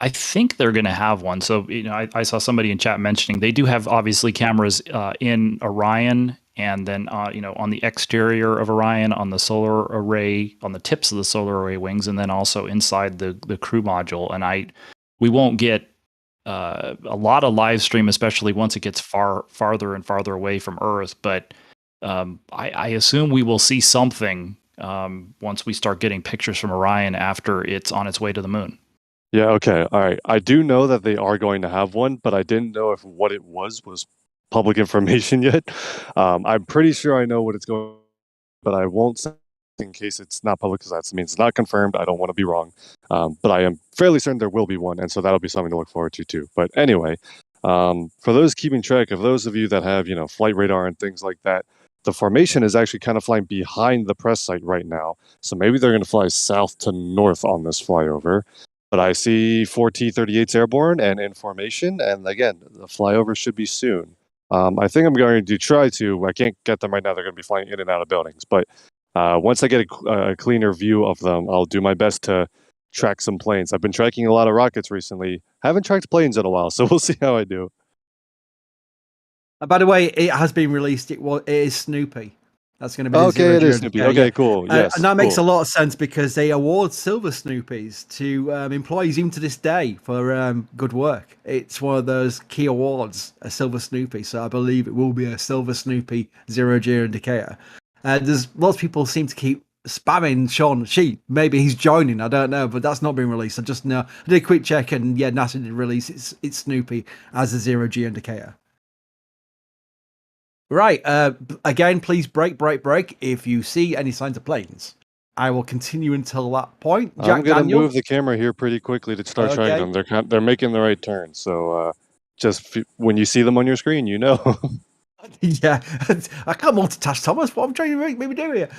I think they're going to have one. So, I saw somebody in chat mentioning they do have obviously cameras in Orion, and then on the exterior of Orion, on the solar array, on the tips of the solar array wings, and then also inside the crew module. And we won't get a lot of live stream, especially once it gets farther and farther away from Earth. But I assume we will see something once we start getting pictures from Orion after it's on its way to the moon. Yeah, okay, all right. I do know that they are going to have one, but I didn't know if what it was public information yet. I'm pretty sure I know what it's going, but I won't say in case it's not public because that means it's not confirmed. I don't want to be wrong. But I am fairly certain there will be one, and so that'll be something to look forward to too. But anyway, for those keeping track, of those of you that have, flight radar and things like that, the formation is actually kind of flying behind the press site right now. So maybe they're going to fly south to north on this flyover. But I see 4 T-38s airborne and in formation, and again, the flyover should be soon. I think I'm going to try to. I can't get them right now. They're going to be flying in and out of buildings. But once I get a cleaner view of them, I'll do my best to track some planes. I've been tracking a lot of rockets recently. Haven't tracked planes in a while, so we'll see how I do. By the way, it has been released. It is Snoopy. That's going to be okay. It is Snoopy. Okay, cool. Yes, and that makes a lot of sense because they award silver Snoopies to employees even to this day for good work. It's one of those key awards, a silver Snoopy. So I believe it will be a silver Snoopy zero-G indicator. There's lots of people seem to keep spamming Sean Sheep. Maybe he's joining. I don't know, but that's not been released. I just know. I did a quick check, and yeah, NASA did release it's Snoopy as a zero-G indicator. Right. Again, please break. If you see any signs of planes, I will continue until that point. I'm going to move the camera here pretty quickly to start tracking them. They're making the right turn. So just when you see them on your screen, Yeah, I can't multitask, Thomas. What I'm trying to make me do here.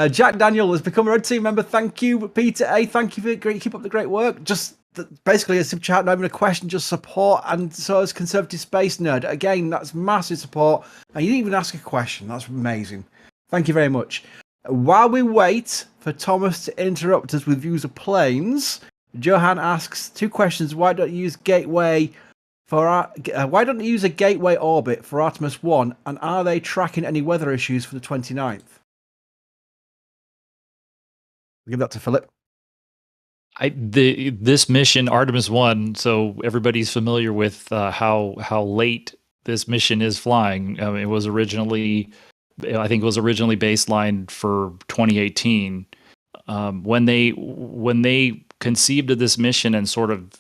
Jack Daniel has become a Red Team member. Thank you, Peter A. Thank you for keep up the great work. Just basically a super chat, not even a question, just support. And so as Conservative Space Nerd, again, that's massive support. And you didn't even ask a question. That's amazing. Thank you very much. While we wait for Thomas to interrupt us with views of planes, Johan asks 2 questions. Why don't you use why don't you use a gateway orbit for Artemis-1, and are they tracking any weather issues for the 29th? I'll give that to Philip. This mission, Artemis-1, so everybody's familiar with how late this mission is flying. It was originally, I think it was originally baselined for 2018. When they conceived of this mission and sort of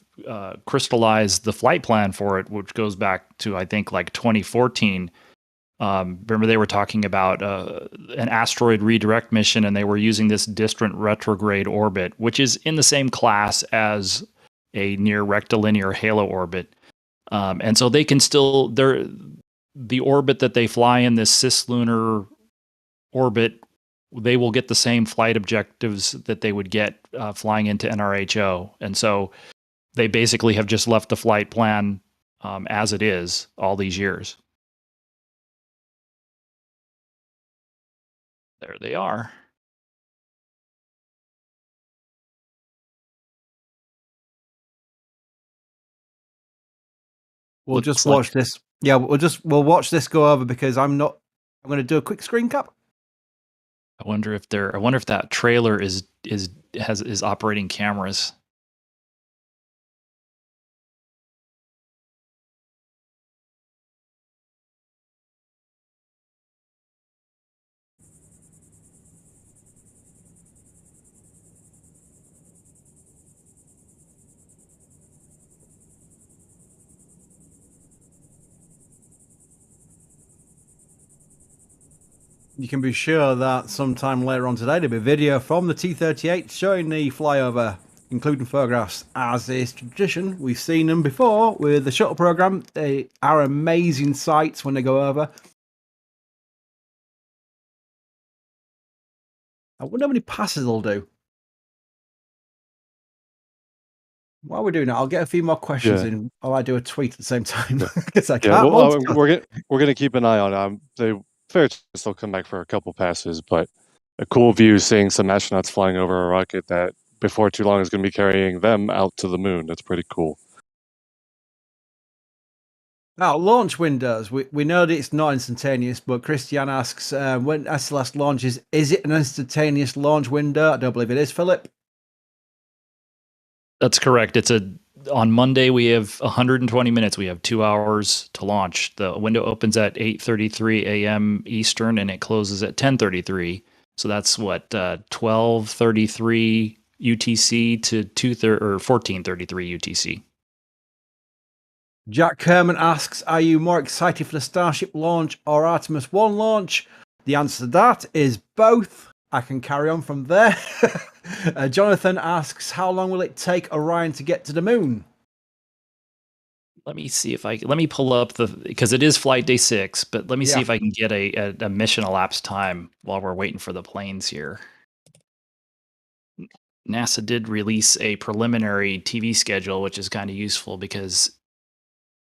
crystallized the flight plan for it, which goes back to I think like 2014, Remember, they were talking about an asteroid redirect mission, and they were using this distant retrograde orbit, which is in the same class as a near rectilinear halo orbit. And so they can still, the orbit that they fly in, this cislunar orbit, they will get the same flight objectives that they would get flying into NRHO. And so they basically have just left the flight plan as it is all these years. There they are. We'll Looks just like- watch this. Yeah, we'll watch this go over because I'm going to do a quick screen cap. I wonder if that trailer is operating cameras. You can be sure that sometime later on today there'll be a video from the T-38 showing the flyover, including photographs. As is tradition, we've seen them before with the shuttle program. They are amazing sights when they go over. I wonder how many passes they'll do. While we're doing that, I'll get a few more questions in while I do a tweet at the same time. Because I can't. We're gonna keep an eye on they fair chance they'll come back for a couple passes, but a cool view seeing some astronauts flying over a rocket that before too long is going to be carrying them out to the moon. That's pretty cool. Now, launch windows. We know that it's not instantaneous, but Christian asks, when SLS launches, is it an instantaneous launch window? I don't believe it is, Philip. That's correct. On Monday, we have 120 minutes. We have 2 hours to launch. The window opens at 8:33 a.m. Eastern, and it closes at 10:33. So that's what 12:33 UTC to 14:33 UTC. Jack Kerman asks, are you more excited for the Starship launch or Artemis-1 launch? The answer to that is both. I can carry on from there. Jonathan asks, how long will it take Orion to get to the moon? Let me see if let me pull up because it is flight day 6, but let me see if I can get a mission elapsed time while we're waiting for the planes here. NASA did release a preliminary TV schedule, which is kind of useful because,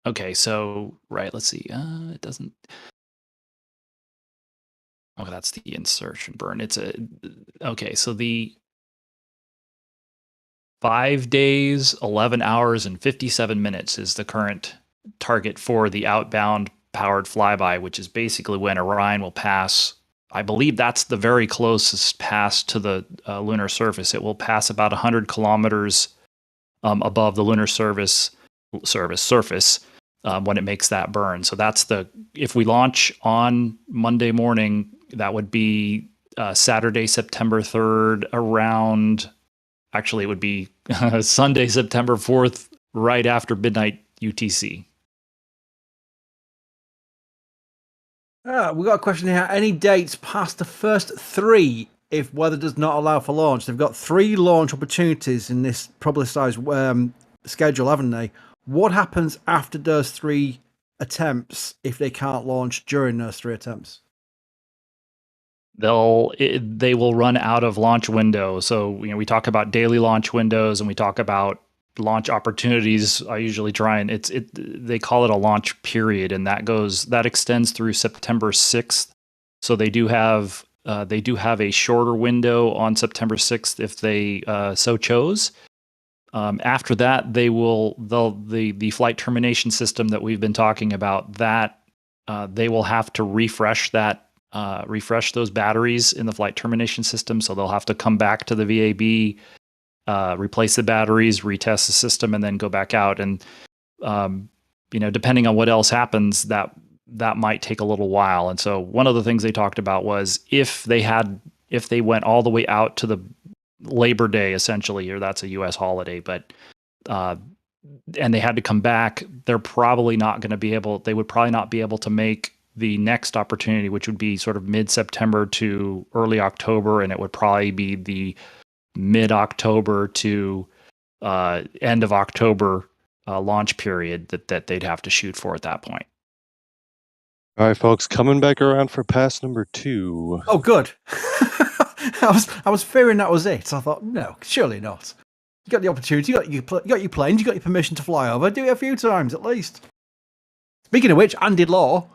okay, so, right, let's see. It doesn't. Oh, that's the insertion burn. Okay, so the 5 days, 11 hours, and 57 minutes is the current target for the outbound powered flyby, which is basically when Orion will pass. I believe that's the very closest pass to the lunar surface. It will pass about 100 kilometers above the lunar surface when it makes that burn. So that's if we launch on Monday morning, that would be Saturday, September 3rd, around, actually it would be Sunday, September 4th, right after midnight UTC. We got a question here. Any dates past the first 3 if weather does not allow for launch? They've got 3 launch opportunities in this publicized schedule, haven't they? What happens after those 3 attempts if they can't launch during those 3 attempts? They will run out of launch window. So we talk about daily launch windows and we talk about launch opportunities. I usually try and they call it a launch period, and that extends through September 6th. So they do have a shorter window on September 6th if they so chose. After that, the flight termination system that we've been talking about, that they will have to refresh those batteries in the flight termination system. So they'll have to come back to the VAB, replace the batteries, retest the system, and then go back out. And depending on what else happens, that might take a little while. And so one of the things they talked about was if they went all the way out to the Labor Day, essentially, or that's a U.S. holiday, but and they had to come back, they would probably not be able to make the next opportunity, which would be sort of mid-September to early October, and it would probably be the mid-October to end of October launch period that they'd have to shoot for at that point. All right, folks, coming back around for pass number 2. Oh, good. I was fearing that was it. I thought, no, surely not. You got the opportunity. You got your planes. You got your permission to fly over. Do it a few times at least. Speaking of which, Andy Law,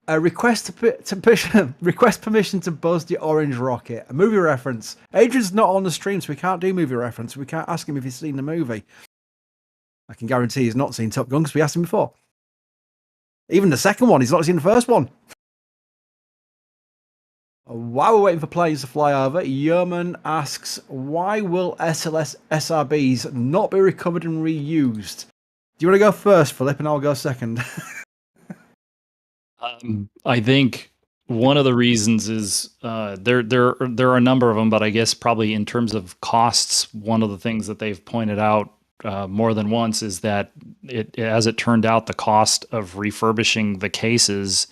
request permission to buzz the orange rocket. A movie reference. Adrian's not on the stream, so we can't do movie reference. We can't ask him if he's seen the movie. I can guarantee he's not seen Top Gun because we asked him before. Even the second one, he's not seen the first one. While we're waiting for planes to fly over, Yeoman asks, why will SLS SRBs not be recovered and reused? Do you want to go first, Philip, and I'll go second? I think one of the reasons is there are a number of them, but I guess probably in terms of costs, one of the things that they've pointed out more than once is that as it turned out, the cost of refurbishing the cases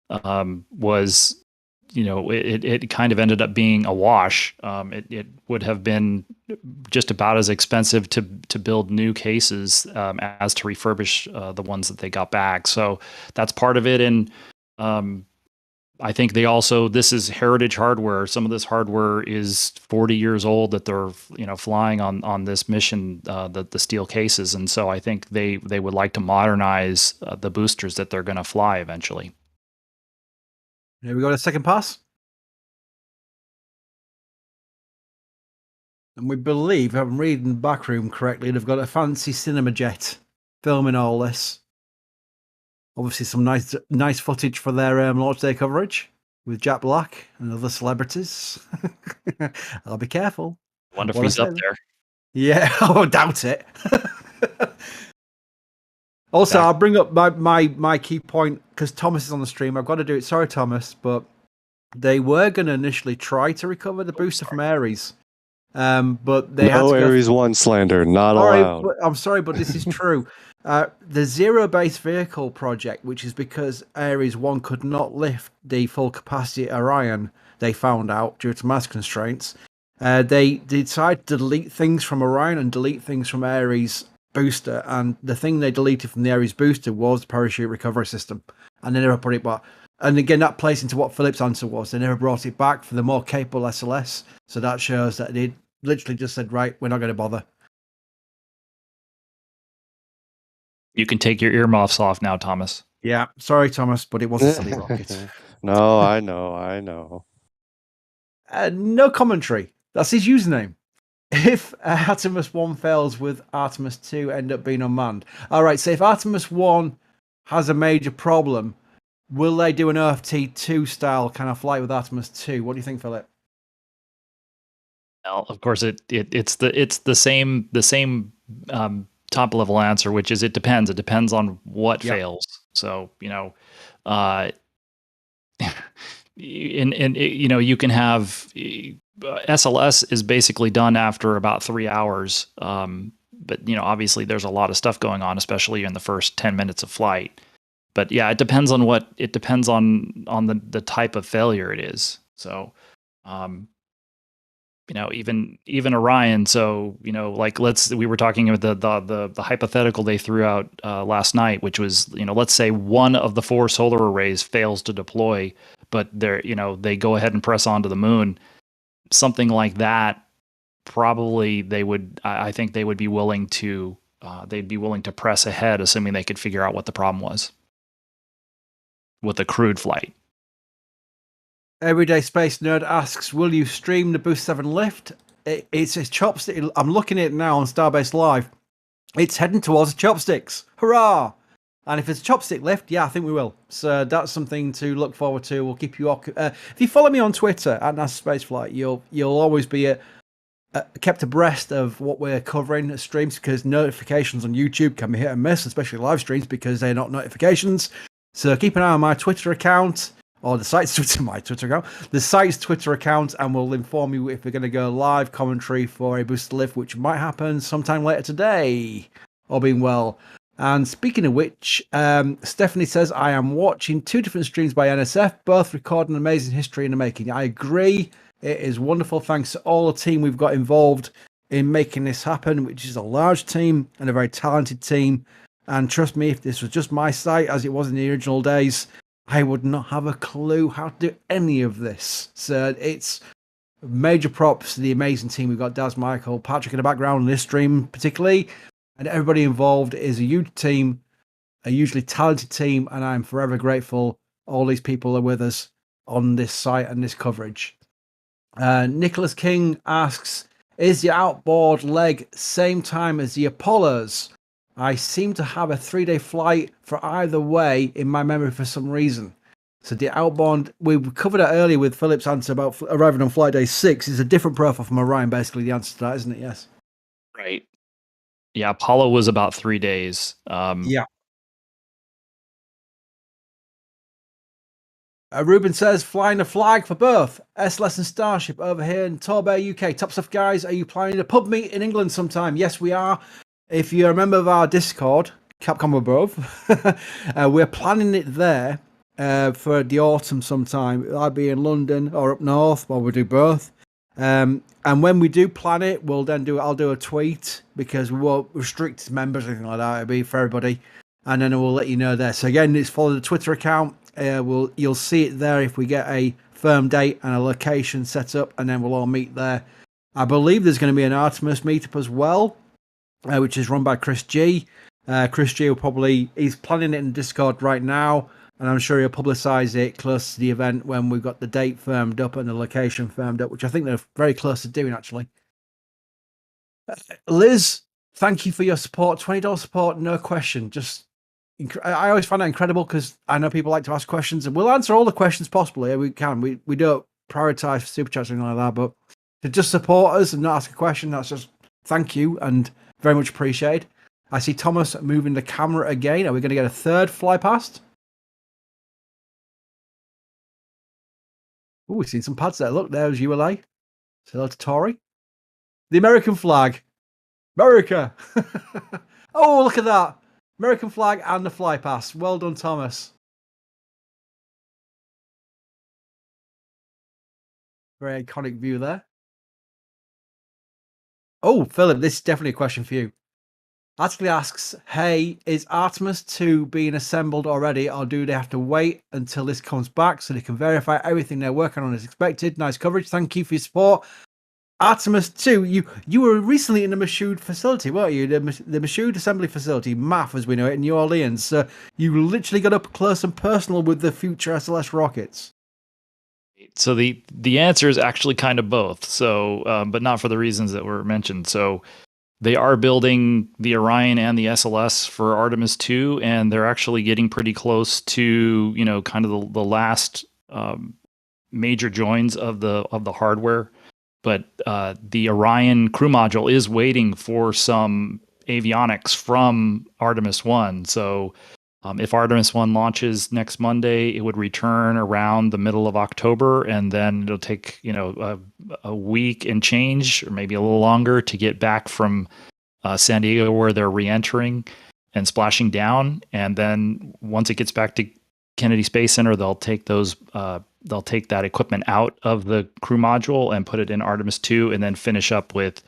was, it kind of ended up being a wash. It would have been just about as expensive to build new cases as to refurbish the ones that they got back. So that's part of it. And I think they also, this is heritage hardware. Some of this hardware is 40 years old that they're, flying on this mission, the steel cases. And so I think they would like to modernize the boosters that they're going to fly eventually. Here we go to second pass. And we believe, if I'm reading the back room correctly, they've got a fancy cinema jet filming all this. Obviously, some nice footage for their launch day coverage with Jack Black and other celebrities. I'll be careful. Wonder if he's up there. Yeah, I doubt it. Also, I'll bring up my key point because Thomas is on the stream. I've got to do it. Sorry, Thomas, but they were going to initially try to recover the booster from Ares, but they had to Ares 1 slander, not allowed. I'm sorry, but this is true. The zero-base vehicle project, which is because Ares 1 could not lift the full capacity at Orion, they found out due to mass constraints. They decided to delete things from Orion and delete things from Ares booster, and the thing they deleted from the Ares booster was the parachute recovery system, and they never put it back. And again, that plays into what Philip's answer was. They never brought it back for the more capable SLS, so that shows that they literally just said, right, we're not going to bother. You can take your earmuffs off now, Thomas. Yeah, sorry, Thomas, but it was a silly rocket. No, I know. No commentary. That's his username. If Artemis-1 fails, with Artemis-2 end up being unmanned. All right, so if Artemis-1 has a major problem, will they do an OFT-2 style kind of flight with Artemis-2? What do you think, Philip? Well, of course, it's the same top level answer, which is it depends. It depends on what fails. So you can have SLS is basically done after about 3 hours. But obviously there's a lot of stuff going on, especially in the first 10 minutes of flight. But yeah, it depends on the type of failure it is. So, even Orion. So, like we were talking about the hypothetical they threw out last night, which was, let's say one of the 4 solar arrays fails to deploy, but they go ahead and press onto the moon. Something like that, probably I think they would be willing to, they'd be willing to press ahead, assuming they could figure out what the problem was with a crewed flight. Everyday Space Nerd asks, will you stream the Boost 7 lift? It's a chopstick. I'm looking at it now on Starbase Live. It's heading towards the chopsticks. Hurrah! And if it's a chopstick lift, yeah, I think we will. So that's something to look forward to. We'll keep you if you follow me on Twitter at NASASpaceflight, you'll always be kept abreast of what we're covering at streams, because notifications on YouTube can be hit and miss, especially live streams, because they're not notifications. So keep an eye on my Twitter account, or the site's Twitter account, and we'll inform you if we're going to go live commentary for a booster lift, which might happen sometime later today, all being well. And speaking of which, Stephanie says, I am watching 2 different streams by NSF, both recording amazing history in the making. I agree. It is wonderful. Thanks to all the team we've got involved in making this happen, which is a large team and a very talented team. And trust me, if this was just my site, as it was in the original days, I would not have a clue how to do any of this. So it's major props to the amazing team. We've got Daz, Michael, Patrick in the background in this stream particularly. And everybody involved is a huge team, a hugely talented team, and I'm forever grateful all these people are with us on this site and this coverage. Nicholas King asks, is the outboard leg same time as the Apollos? I seem to have a 3-day flight for either way in my memory for some reason. So the outbound, we covered that earlier with Philip's answer about arriving on flight day 6. Is a different profile from Orion, basically, the answer to that, isn't it? Yes. Right. Yeah, Apollo was about 3 days. Yeah. Ruben says, flying a flag for both SLS and Starship over here in Torbay, UK. Top stuff, guys. Are you planning a pub meet in England sometime? Yes, we are. If you're a member of our Discord, Capcom Above, we're planning it there for the autumn sometime. I'll be in London or up north, well, we'll do both. And when we do plan it, I'll do a tweet, because we won't restrict members or anything like that. It'll be for everybody. And then we'll let you know there. So again, it's follow the Twitter account. You'll see it there if we get a firm date and a location set up, and then we'll all meet there. I believe there's going to be an Artemis meetup as well, which is run by Chris G. Chris G he's planning it in Discord right now, and I'm sure he'll publicise it close to the event when we've got the date firmed up and the location firmed up, which I think they're very close to doing, actually. Liz, thank you for your support. $20 support, no question. I always find that incredible, because I know people like to ask questions, and we'll answer all the questions possible. Yeah, we can. We don't prioritise super chats or anything like that, but to just support us and not ask a question, that's just thank you and very much appreciated. I see Thomas moving the camera again. Are we going to get a third fly past? Oh, we've seen some pads there. Look, there's ULA. Say hello to Tori. The American flag. America. Oh, look at that. American flag and the fly pass. Well done, Thomas. Very iconic view there. Oh, Philip, this is definitely a question for you. Actually asks, hey, is Artemis-2 being assembled already, or do they have to wait until this comes back so they can verify everything they're working on as expected? Nice coverage. Thank you for your support. Artemis-2, you were recently in the Michoud facility, weren't you? The Michoud assembly facility, MAF as we know it, in New Orleans. So you literally got up close and personal with the future SLS rockets. So the answer is actually kind of both. So, but not for the reasons that were mentioned. So they are building the Orion and the SLS for Artemis-2, and they're actually getting pretty close to, kind of the last major joins of the hardware. But the Orion crew module is waiting for some avionics from Artemis-1. So if Artemis-1 launches next Monday, it would return around the middle of October, and then it'll take a week and change, or maybe a little longer, to get back from San Diego, where they're re-entering and splashing down. And then once it gets back to Kennedy Space Center, they'll take that equipment out of the crew module and put it in Artemis-2, and then finish up with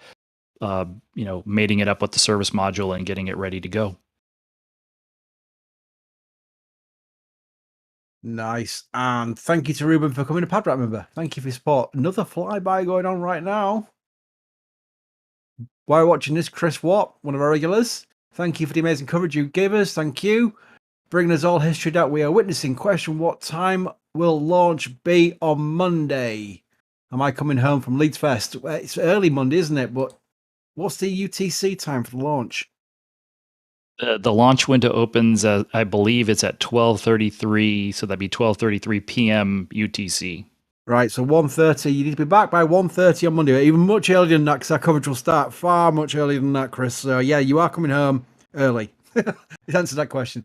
mating it up with the service module and getting it ready to go. Nice. And thank you to Ruben for coming to PadRat member. Thank you for your support. Another flyby going on right now. While watching this, Chris Watt, one of our regulars, thank you for the amazing coverage you gave us. Thank you. Bringing us all history that we are witnessing. Question, what time will launch be on Monday? Am I coming home from Leeds Fest? Well, it's early Monday, isn't it? But what's the UTC time for the launch? The launch window opens, I believe it's at 12:33, so that'd be 12:33 p.m. UTC. Right, so 1:30. You need to be back by 1:30 on Monday, even much earlier than that, because our coverage will start far much earlier than that, Chris. So yeah, you are coming home early. It answers that question.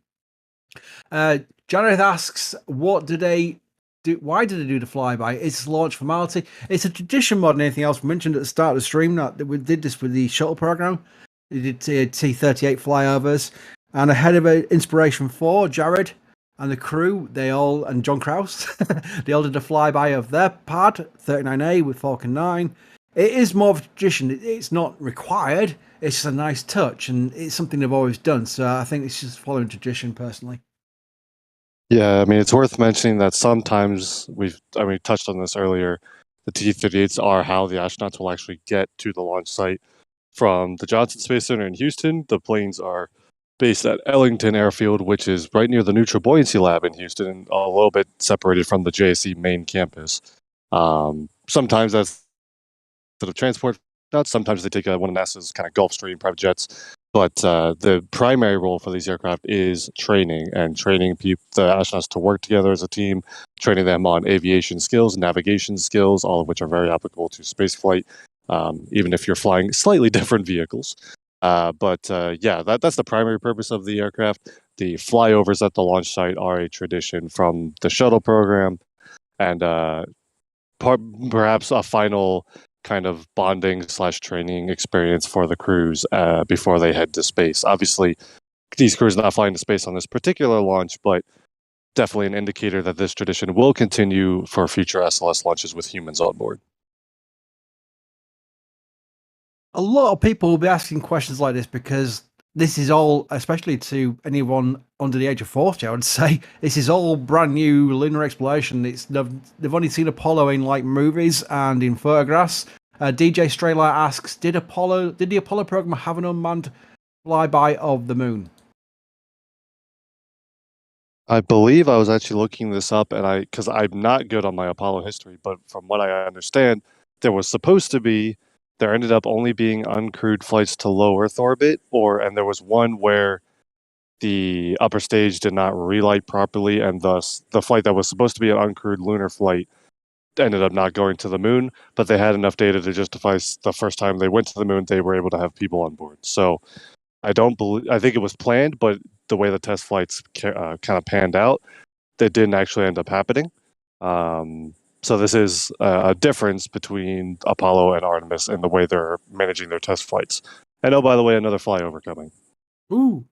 Jareth asks, what do they do? Why did they do the flyby? It's launch formality. It's a tradition more than anything else. We mentioned at the start of the stream that we did this with the shuttle program. They did T-38 flyovers. And ahead of Inspiration 4, Jared and the crew, and John Krause, they all did a flyby of their pad, 39A with Falcon 9. It is more of a tradition. It's not required. It's just a nice touch, and it's something they've always done. So I think it's just following tradition, personally. Yeah, I mean, it's worth mentioning that sometimes we touched on this earlier. The T-38s are how the astronauts will actually get to the launch site from the Johnson Space Center in Houston. The planes are based at Ellington Airfield, which is right near the Neutral Buoyancy Lab in Houston, and a little bit separated from the JSC main campus. Sometimes that's sort of transport. Not sometimes they take one of NASA's kind of Gulfstream private jets. But the primary role for these aircraft is training the astronauts to work together as a team, training them on aviation skills, navigation skills, all of which are very applicable to spaceflight, even if you're flying slightly different vehicles. That's the primary purpose of the aircraft. The flyovers at the launch site are a tradition from the shuttle program, and perhaps a final kind of bonding/training experience for the crews before they head to space. Obviously, these crews are not flying to space on this particular launch, but definitely an indicator that this tradition will continue for future SLS launches with humans on board. A lot of people will be asking questions like this because this is all, especially to anyone under the age of 40, I would say, this is all brand new lunar exploration. They've only seen Apollo in like movies and in photographs. DJ Straylight asks, did the Apollo program have an unmanned flyby of the moon? I believe I was actually looking this up, and because I'm not good on my Apollo history, but from what I understand, there was supposed to be. There ended up only being uncrewed flights to low Earth orbit, and there was one where the upper stage did not relight properly, and thus the flight that was supposed to be an uncrewed lunar flight ended up not going to the moon, but they had enough data to justify the first time they went to the moon, they were able to have people on board. So I think it was planned, but the way the test flights kind of panned out, that didn't actually end up happening. So this is a difference between Apollo and Artemis in the way they're managing their test flights. And oh, by the way, another flyover coming. Ooh.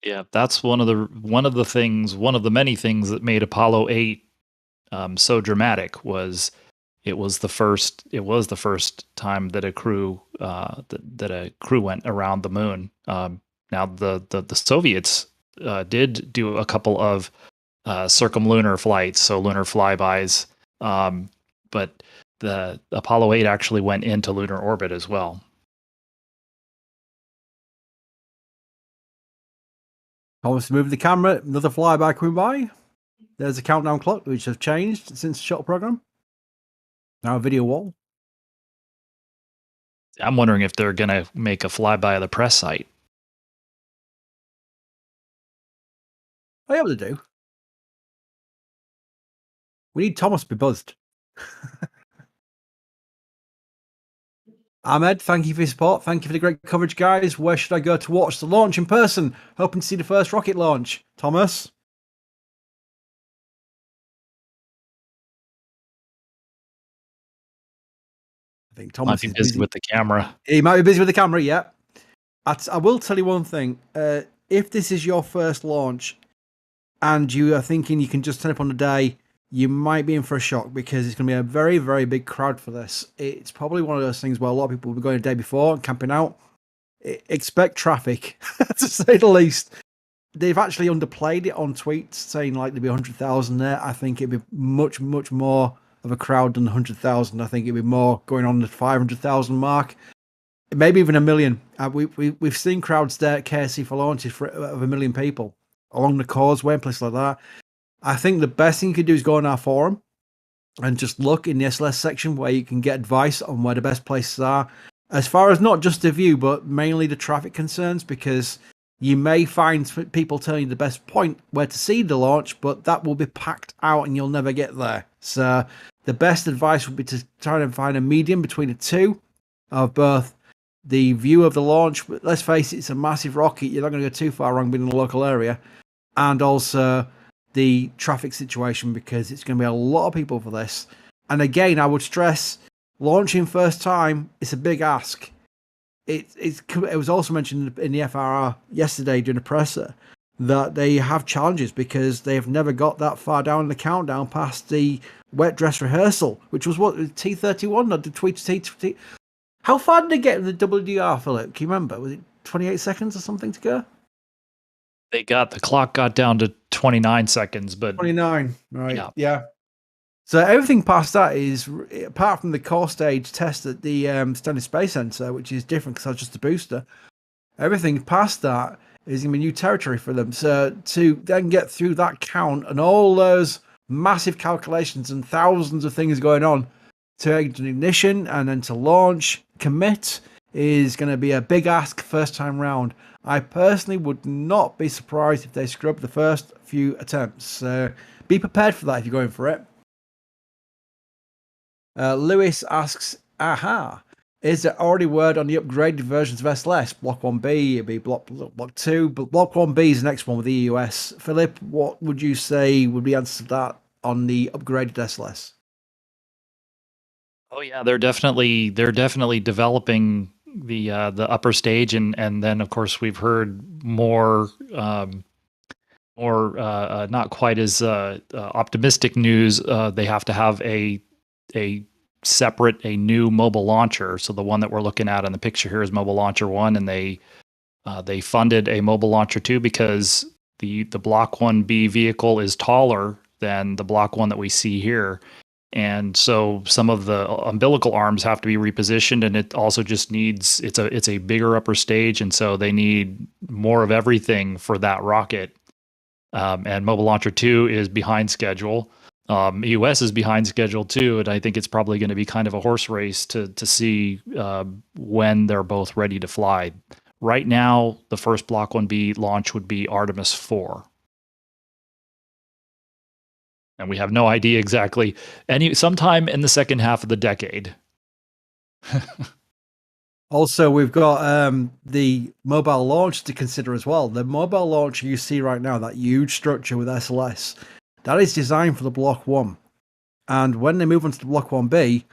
Yeah, that's one of the many things that made Apollo 8 so dramatic. Was it was the first time that a crew went around the moon. Now the Soviets did do a couple of circumlunar flights, so lunar flybys. But the Apollo 8 actually went into lunar orbit as well. Almost move the camera, another flyby coming by. There's a countdown clock, which has changed since the shuttle program. Now a video wall. I'm wondering if they're going to make a flyby of the press site. I hope they do. We need Thomas to be buzzed. Ahmed, thank you for your support. Thank you for the great coverage, guys. Where should I go to watch the launch in person? Hoping to see the first rocket launch. Thomas? I think Thomas is busy with the camera. He might be busy with the camera, yeah. I will tell you one thing. If this is your first launch and you are thinking you can just turn up on the day, you might be in for a shock because it's going to be a very, very big crowd for this. It's probably one of those things where a lot of people will be going the day before and camping out. Expect traffic, to say the least. They've actually underplayed it on tweets, saying like there'd be 100,000 there. I think it'd be much, much more of a crowd than 100,000. I think it'd be more going on the 500,000 mark. Maybe even 1 million. We've seen crowds there at KSC for launches of 1 million people along the causeway and places like that. I think the best thing you could do is go on our forum and just look in the SLS section where you can get advice on where the best places are, as far as not just the view, but mainly the traffic concerns, because you may find people telling you the best point where to see the launch, but that will be packed out and you'll never get there. So the best advice would be to try and find a medium between the two of both the view of the launch. But let's face it, it's a massive rocket. You're not going to go too far wrong being in the local area. And also the traffic situation, because it's going to be a lot of people for this. And again, I would stress, launching first time is a big ask. it was also mentioned in the FRR yesterday during the presser that they have challenges because they have never got that far down in the countdown past the wet dress rehearsal, which was what, T-31 or the tweet T. How far did they get in the WDR, Philip? Can you remember? Was it 28 seconds or something to go? The clock got down to 29 seconds, but 29, right? Yeah. So everything past that is, apart from the core stage test at the Stanley Space Center, which is different because that's just a booster. Everything past that is going to be new territory for them. So to then get through that count and all those massive calculations and thousands of things going on to ignition and then to launch, commit is going to be a big ask first time round. I personally would not be surprised if they scrub the first few attempts. So be prepared for that if you're going for it. Lewis asks, is there already word on the upgraded versions of SLS? Block 1B, it'd be Block 2, but Block 1B is the next one with the EUS. Philip, what would you say would be the answer to that on the upgraded SLS? Oh yeah, they're definitely developing the upper stage, and then of course we've heard more not quite as optimistic news. They have to have a new mobile launcher. So the one that we're looking at in the picture here is mobile launcher 1, and they funded a mobile launcher 2 because the Block 1B vehicle is taller than the Block 1 that we see here. And so some of the umbilical arms have to be repositioned, and it also just needs, it's a bigger upper stage, and so they need more of everything for that rocket. And Mobile Launcher 2 is behind schedule. EUS is behind schedule too, and I think it's probably going to be kind of a horse race to see when they're both ready to fly. Right now, the first Block 1B launch would be Artemis-4. And we have no idea exactly. Sometime in the second half of the decade. Also, we've got the mobile launch to consider as well. The mobile launcher you see right now, that huge structure with SLS, that is designed for the Block 1. And when they move on to the Block 1B,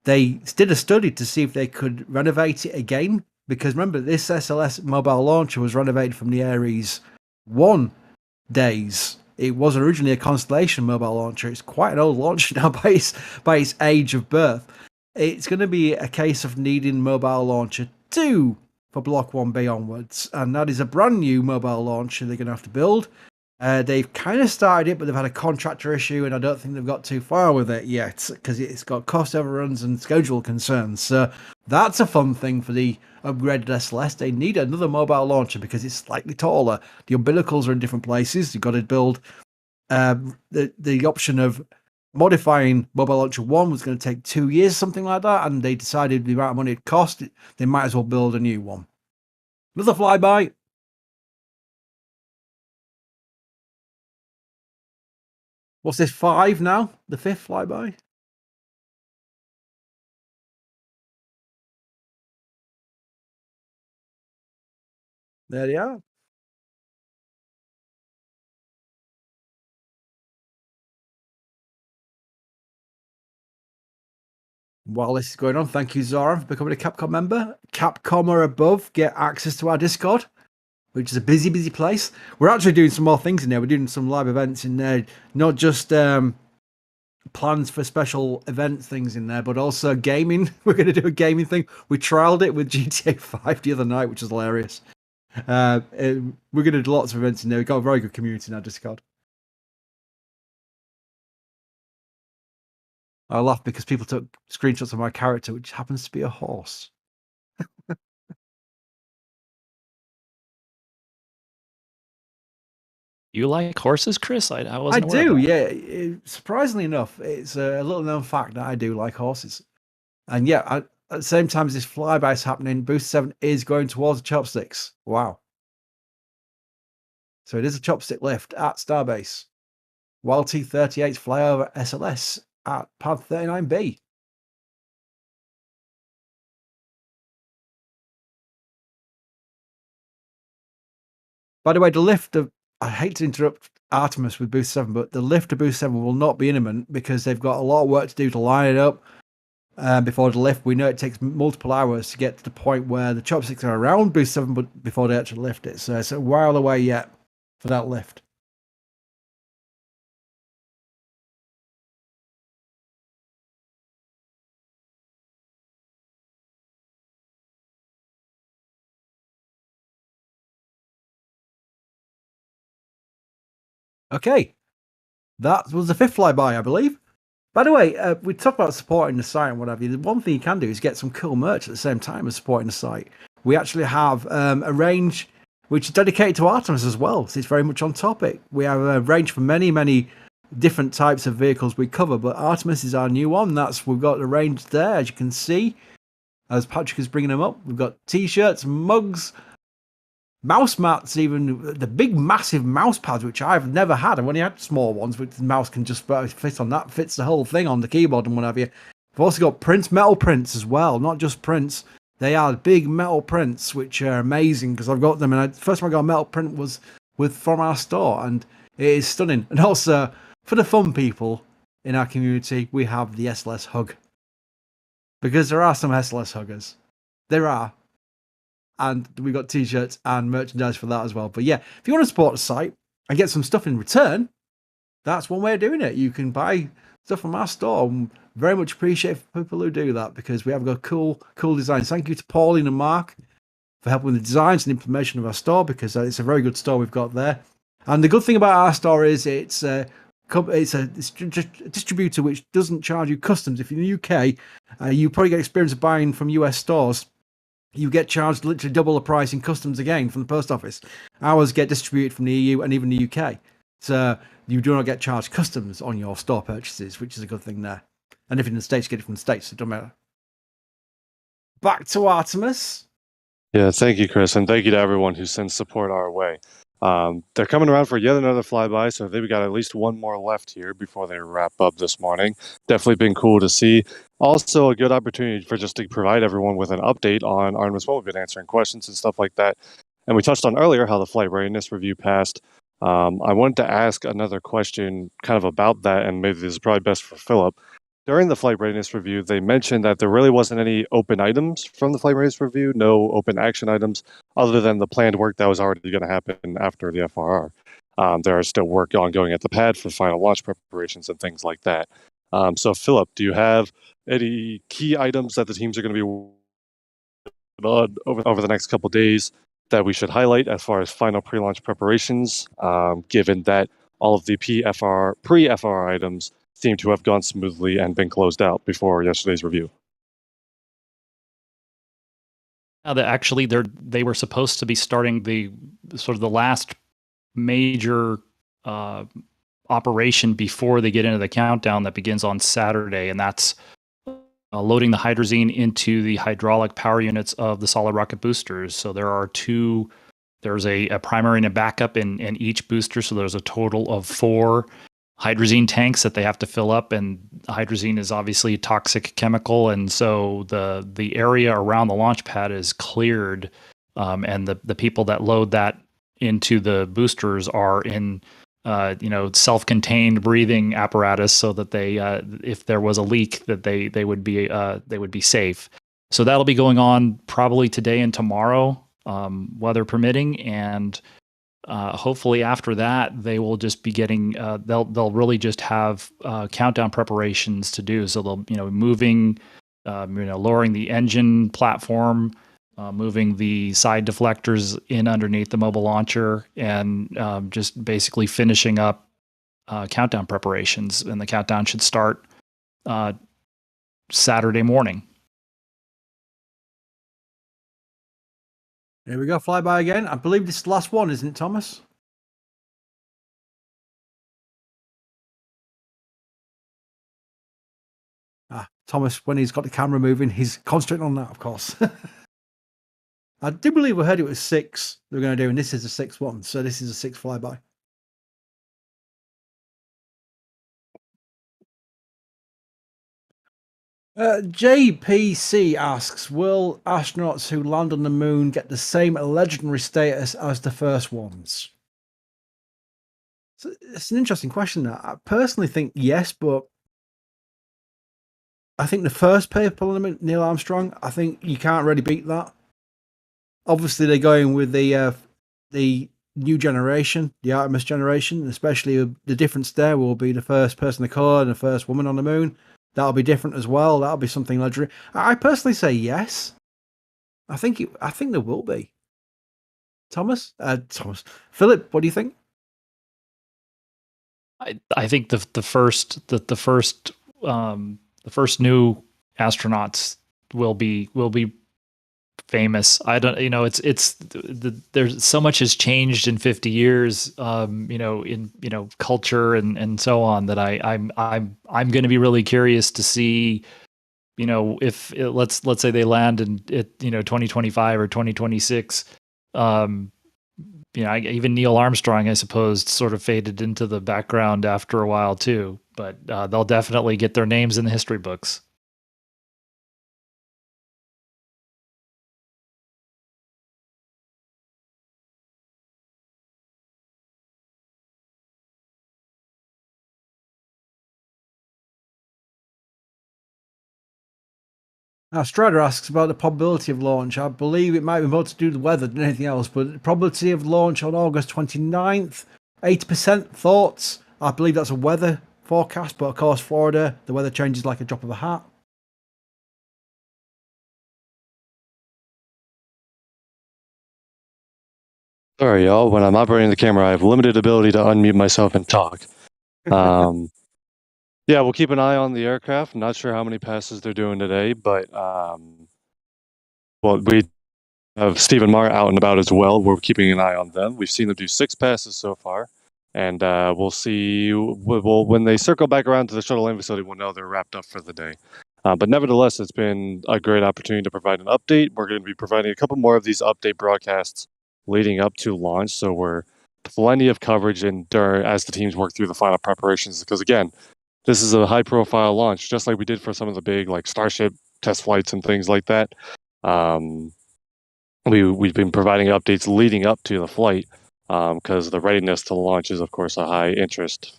they did a study to see if they could renovate it again. Because remember, this SLS mobile launcher was renovated from the Ares 1 days. It was originally a Constellation mobile launcher. It's quite an old launcher now by its age of birth. It's going to be a case of needing mobile launcher 2 for Block 1B onwards. And that is a brand new mobile launcher they're going to have to build. They've kind of started it, but they've had a contractor issue, and I don't think they've got too far with it yet because it's got cost overruns and schedule concerns. So that's a fun thing for the upgraded SLS. They need another mobile launcher because it's slightly taller. The umbilicals are in different places. You've got to build the option of modifying mobile launcher 1 was going to take 2 years, something like that, and they decided the amount of money it cost, they might as well build a new one. Another flyby. What's this, 5 now? The 5th flyby? There they are. While this is going on, thank you, Zara, for becoming a Capcom member. Capcom or above get access to our Discord, which is a busy, busy place. We're actually doing some more things in there. We're doing some live events in there, not just plans for special event things in there, but also gaming. We're going to do a gaming thing. We trialed it with GTA 5 the other night, which was hilarious. We're going to do lots of events in there. We've got a very good community in our Discord. I laugh because people took screenshots of my character, which happens to be a horse. You like horses, Chris? I wasn't I aware do, of that. yeah. Surprisingly enough, it's a little known fact that I do like horses. And yeah, at the same time as this flyby is happening, Boost 7 is going towards the chopsticks. Wow. So it is a chopstick lift at Starbase, while T-38's flyover SLS at pad 39B. By the way, the lift of, I hate to interrupt Artemis with Boost 7, but the lift to Boost 7 will not be imminent because they've got a lot of work to do to line it up, before the lift. We know it takes multiple hours to get to the point where the chopsticks are around boost 7 before they actually lift it. So it's a while away yet for that lift. Okay, that was the 5th flyby, I believe. By the way, we talk about supporting the site and whatever. The one thing you can do is get some cool merch at the same time as supporting the site. We actually have a range which is dedicated to Artemis as well. So it's very much on topic. We have a range for many, many different types of vehicles we cover, but Artemis is our new one. We've got the range there, as you can see, as Patrick is bringing them up. We've got t-shirts, mugs, mouse mats, even the big massive mouse pads, which I've never had. I've only had small ones, which the mouse can just fit on. That fits the whole thing on the keyboard and what have you. We've also got prints, metal prints as well, not just prints. They are big metal prints, which are amazing because I've got them. And the first time I got a metal print was from our store, and it is stunning. And also, for the fun people in our community, we have the SLS hug, because there are some SLS huggers. There are. And we've got t-shirts and merchandise for that as well. But yeah, if you want to support the site and get some stuff in return, that's one way of doing it. You can buy stuff from our store. And very much appreciate people who do that, because we have got cool designs. Thank you to Pauline and Mark for helping with the designs and information of our store, because it's a very good store we've got there. And the good thing about our store is it's a distributor which doesn't charge you customs. If you're in the UK, you probably get experience of buying from US stores. You get charged literally double the price in customs again from the post office. Ours get distributed from the EU and even the UK. So you do not get charged customs on your store purchases, which is a good thing there. And if you're in the States, you get it from the States, so it doesn't matter. Back to Artemis. Yeah, thank you, Chris, and thank you to everyone who sends support our way. They're coming around for yet another flyby, so they've got at least one more left here before they wrap up this morning. Definitely been cool to see. Also, a good opportunity for just to provide everyone with an update on Artemis-1. We've been answering questions and stuff like that. And we touched on earlier how the Flight Readiness review passed. I wanted to ask another question kind of about that, and maybe this is probably best for Philip. During the Flight Readiness review, they mentioned that there really wasn't any open items from the Flight Readiness review, no open action items, other than the planned work that was already going to happen after the FRR. There are still work ongoing at the pad for final launch preparations and things like that. So, Philip, do you have any key items that the teams are going to be working on over the next couple of days that we should highlight as far as final pre-launch preparations, given that all of the pre-FRR items seem to have gone smoothly and been closed out before yesterday's review? Actually, they were supposed to be starting the last major operation before they get into the countdown that begins on Saturday, and that's loading the hydrazine into the hydraulic power units of the solid rocket boosters. So there's a primary and a backup in each booster, so there's a total of 4 hydrazine tanks that they have to fill up, and hydrazine is obviously a toxic chemical, and so the area around the launch pad is cleared, and the people that load that into the boosters are in self-contained breathing apparatus, so that they if there was a leak, that they would be safe. So that'll be going on probably today and tomorrow, weather permitting, and hopefully after that they will just be getting they'll really just have countdown preparations to do. So they'll moving lowering the engine platform, moving the side deflectors in underneath the mobile launcher, and just basically finishing up countdown preparations. And the countdown should start Saturday morning. Here we go, flyby again. I believe this is the last one, isn't it, Thomas? Thomas, when he's got the camera moving, he's concentrating on that, of course. I do believe we heard it was 6 they were going to do, and this is the 6th one. So this is the 6th flyby. JPC asks, will astronauts who land on the moon get the same legendary status as the first ones? So it's an interesting question. I personally think yes, but I think the first paper limit, Neil Armstrong, I think you can't really beat that. Obviously, they're going with the new generation, the Artemis generation, especially the difference there will be the first person of color and the first woman on the moon. That'll be different as well. That'll be something legendary. I personally say yes. I think there will be. Thomas, Philip, what do you think? I think the first new astronauts will be famous. I don't, there's so much has changed in 50 years, in culture and so on, that I'm going to be really curious to see, if let's say they land in 2025 or 2026. Even Neil Armstrong, I suppose, sort of faded into the background after a while too, but they'll definitely get their names in the history books. Now, Strider asks about the probability of launch. I believe it might be more to do with the weather than anything else, but the probability of launch on August 29th, 80% thoughts. I believe that's a weather forecast, but of course, Florida, the weather changes like a drop of a hat. Sorry, y'all. When I'm operating the camera, I have limited ability to unmute myself and talk. Yeah, we'll keep an eye on the aircraft. Not sure how many passes they're doing today, but we have Steve and Mara out and about as well. We're keeping an eye on them. We've seen them do 6 passes so far, and we'll see. When they circle back around to the shuttle landing facility, we'll know they're wrapped up for the day. But nevertheless, it's been a great opportunity to provide an update. We're going to be providing a couple more of these update broadcasts leading up to launch, so we're plenty of coverage as the teams work through the final preparations. Because again, this is a high-profile launch, just like we did for some of the big like Starship test flights and things like that. We've been providing updates leading up to the flight because the readiness to launch is, of course, a high interest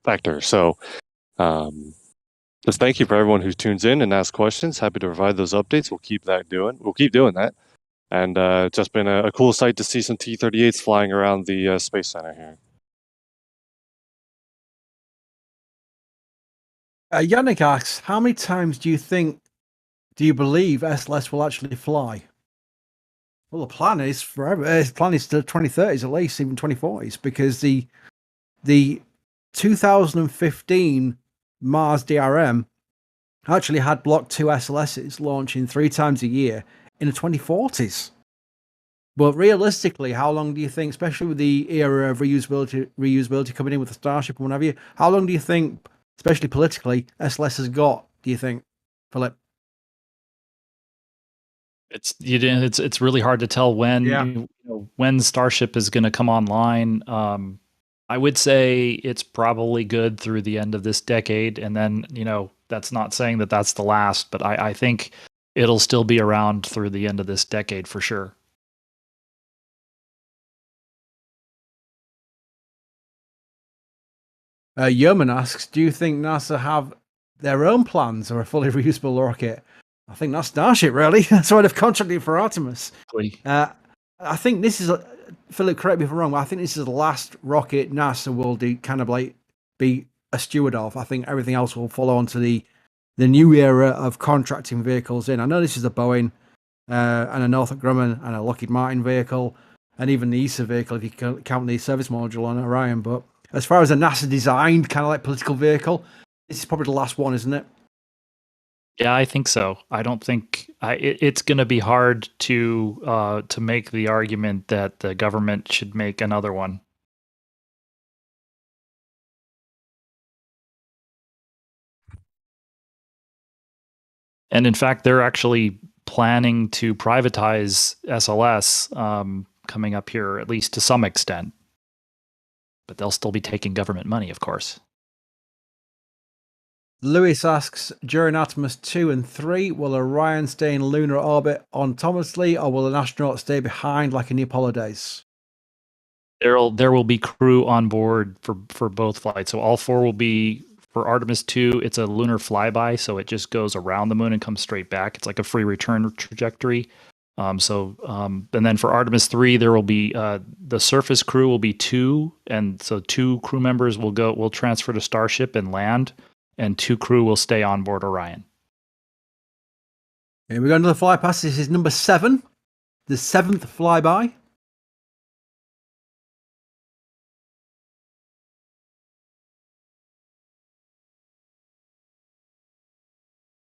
factor. So, just thank you for everyone who tunes in and asks questions. Happy to provide those updates. We'll keep doing that. And it's just been a cool sight to see some T-38s flying around the Space Center here. Yannick asks, how many times do you believe SLS will actually fly? Well, the plan is forever. The plan is to 2030s at least, even 2040s, because the 2015 Mars DRM actually had Block 2 SLSs launching 3 times a year in the 2040s. But realistically, how long do you think, especially with the era of reusability coming in with the Starship and what have you, how long do you think, especially politically, SLS has got, do you think, Philip? It's really hard to tell when when Starship is going to come online. I would say it's probably good through the end of this decade, and then that's not saying that that's the last, but I think it'll still be around through the end of this decade for sure. Yeoman asks, do you think NASA have their own plans or a fully reusable rocket? I think that's Starship, really. That's why they've contracted for Artemis. I think this is, Philip, correct me if I'm wrong, but I think this is the last rocket NASA will be a steward of. I think everything else will follow on to the new era of contracting vehicles in. I know this is a Boeing and a Northrop Grumman and a Lockheed Martin vehicle, and even the ESA vehicle, if you count the service module on Orion. But as far as a NASA designed kind of like political vehicle, this is probably the last one, isn't it? Yeah, I think so. I don't think it's going to be hard to make the argument that the government should make another one. And in fact, they're actually planning to privatize SLS coming up here, at least to some extent. But they'll still be taking government money, of course. Lewis asks, during Artemis 2 and 3, will Orion stay in lunar orbit autonomously, or will an astronaut stay behind like in the Apollo days? There will be crew on board for both flights. So all 4 will be For Artemis-2, it's a lunar flyby, so it just goes around the moon and comes straight back. It's like a free return trajectory. And then for Artemis-3, there will be the surface crew will be 2, and so 2 crew members will transfer to Starship and land, and 2 crew will stay on board Orion. Here we go into the fly past. This is number 7, the 7th flyby.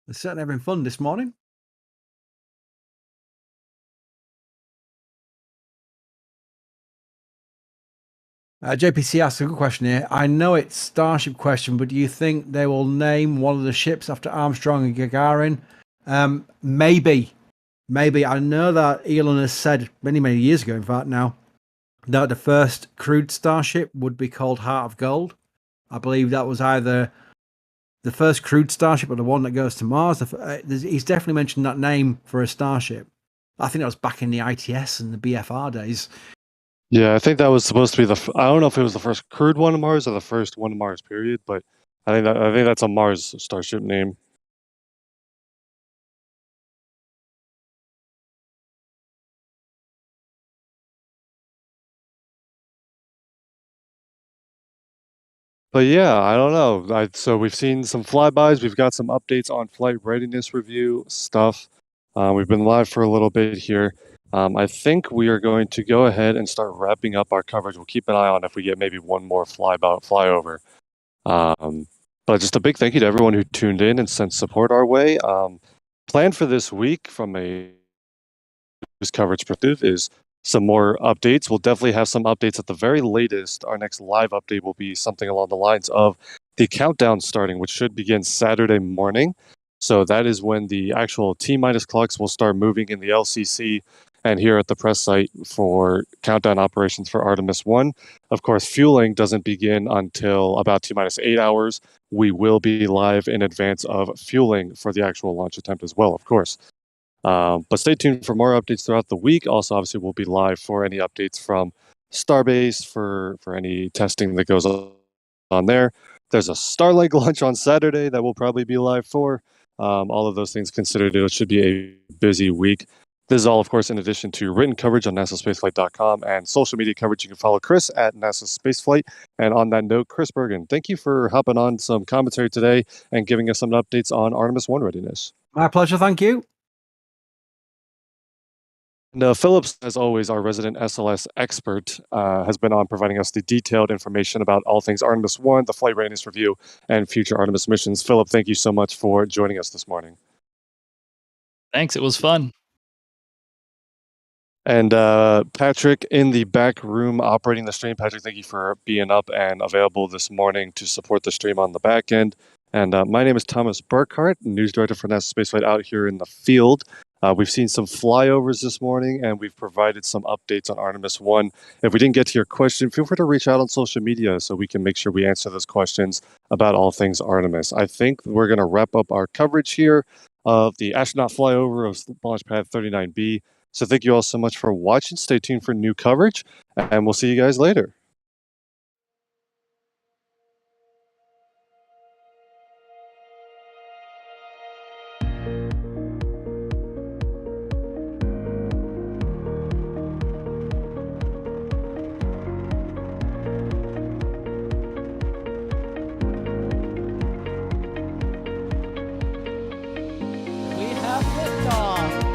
They're certainly having fun this morning. JPC asks a good question here. I know it's Starship question, but do you think they will name one of the ships after Armstrong and Gagarin? Maybe. I know that Elon has said many, many years ago, in fact, now, that the first crewed Starship would be called Heart of Gold. I believe that was either the first crewed Starship or the one that goes to Mars. He's definitely mentioned that name for a Starship. I think that was back in the ITS and the BFR days. Yeah, I think that was supposed to be I don't know if it was the first crewed one to Mars or the first one to Mars period, but I think that's a Mars Starship name. But yeah, I don't know. So we've seen some flybys. We've got some updates on flight readiness review stuff. We've been live for a little bit here. I think we are going to go ahead and start wrapping up our coverage. We'll keep an eye on if we get maybe one more flyover. But just a big thank you to everyone who tuned in and sent support our way. Plan for this week from a news coverage perspective is some more updates. We'll definitely have some updates at the very latest. Our next live update will be something along the lines of the countdown starting, which should begin Saturday morning. So that is when the actual T-minus clocks will start moving in the LCC and here at the press site for countdown operations for Artemis-1. Of course, fueling doesn't begin until about T-minus 8 hours. We will be live in advance of fueling for the actual launch attempt as well, of course. But stay tuned for more updates throughout the week. Also, obviously, we'll be live for any updates from Starbase for any testing that goes on there. There's a Starlink launch on Saturday that we'll probably be live for. All of those things considered, it should be a busy week. This is all, of course, in addition to written coverage on NASASpaceflight.com and social media coverage. You can follow Chris at NASASpaceflight. And on that note, Chris Bergen, thank you for hopping on some commentary today and giving us some updates on Artemis-1 readiness. My pleasure, thank you. And Phillips, as always, our resident SLS expert, has been on providing us the detailed information about all things Artemis-1, the flight readiness review, and future Artemis missions. Philip, thank you so much for joining us this morning. Thanks, it was fun. And Patrick in the back room operating the stream. Patrick, thank you for being up and available this morning to support the stream on the back end. And my name is Thomas Burkhart, news director for NASASpaceflight out here in the field. We've seen some flyovers this morning, and we've provided some updates on Artemis-1. If we didn't get to your question, feel free to reach out on social media so we can make sure we answer those questions about all things Artemis. I think we're going to wrap up our coverage here of the astronaut flyover of Launch Pad 39B. So thank you all so much for watching. Stay tuned for new coverage, and we'll see you guys later.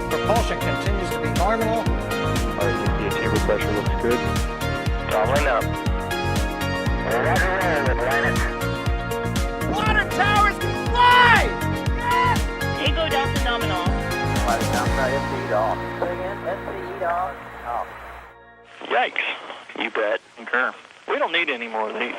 Propulsion continues to be normal. Our pressure looks good. Toggling up. Water towers can fly! Yes! Tango Delta nominal. Flight SE off. Say again, SE off. Yikes. You bet. Concur. We don't need any more of these.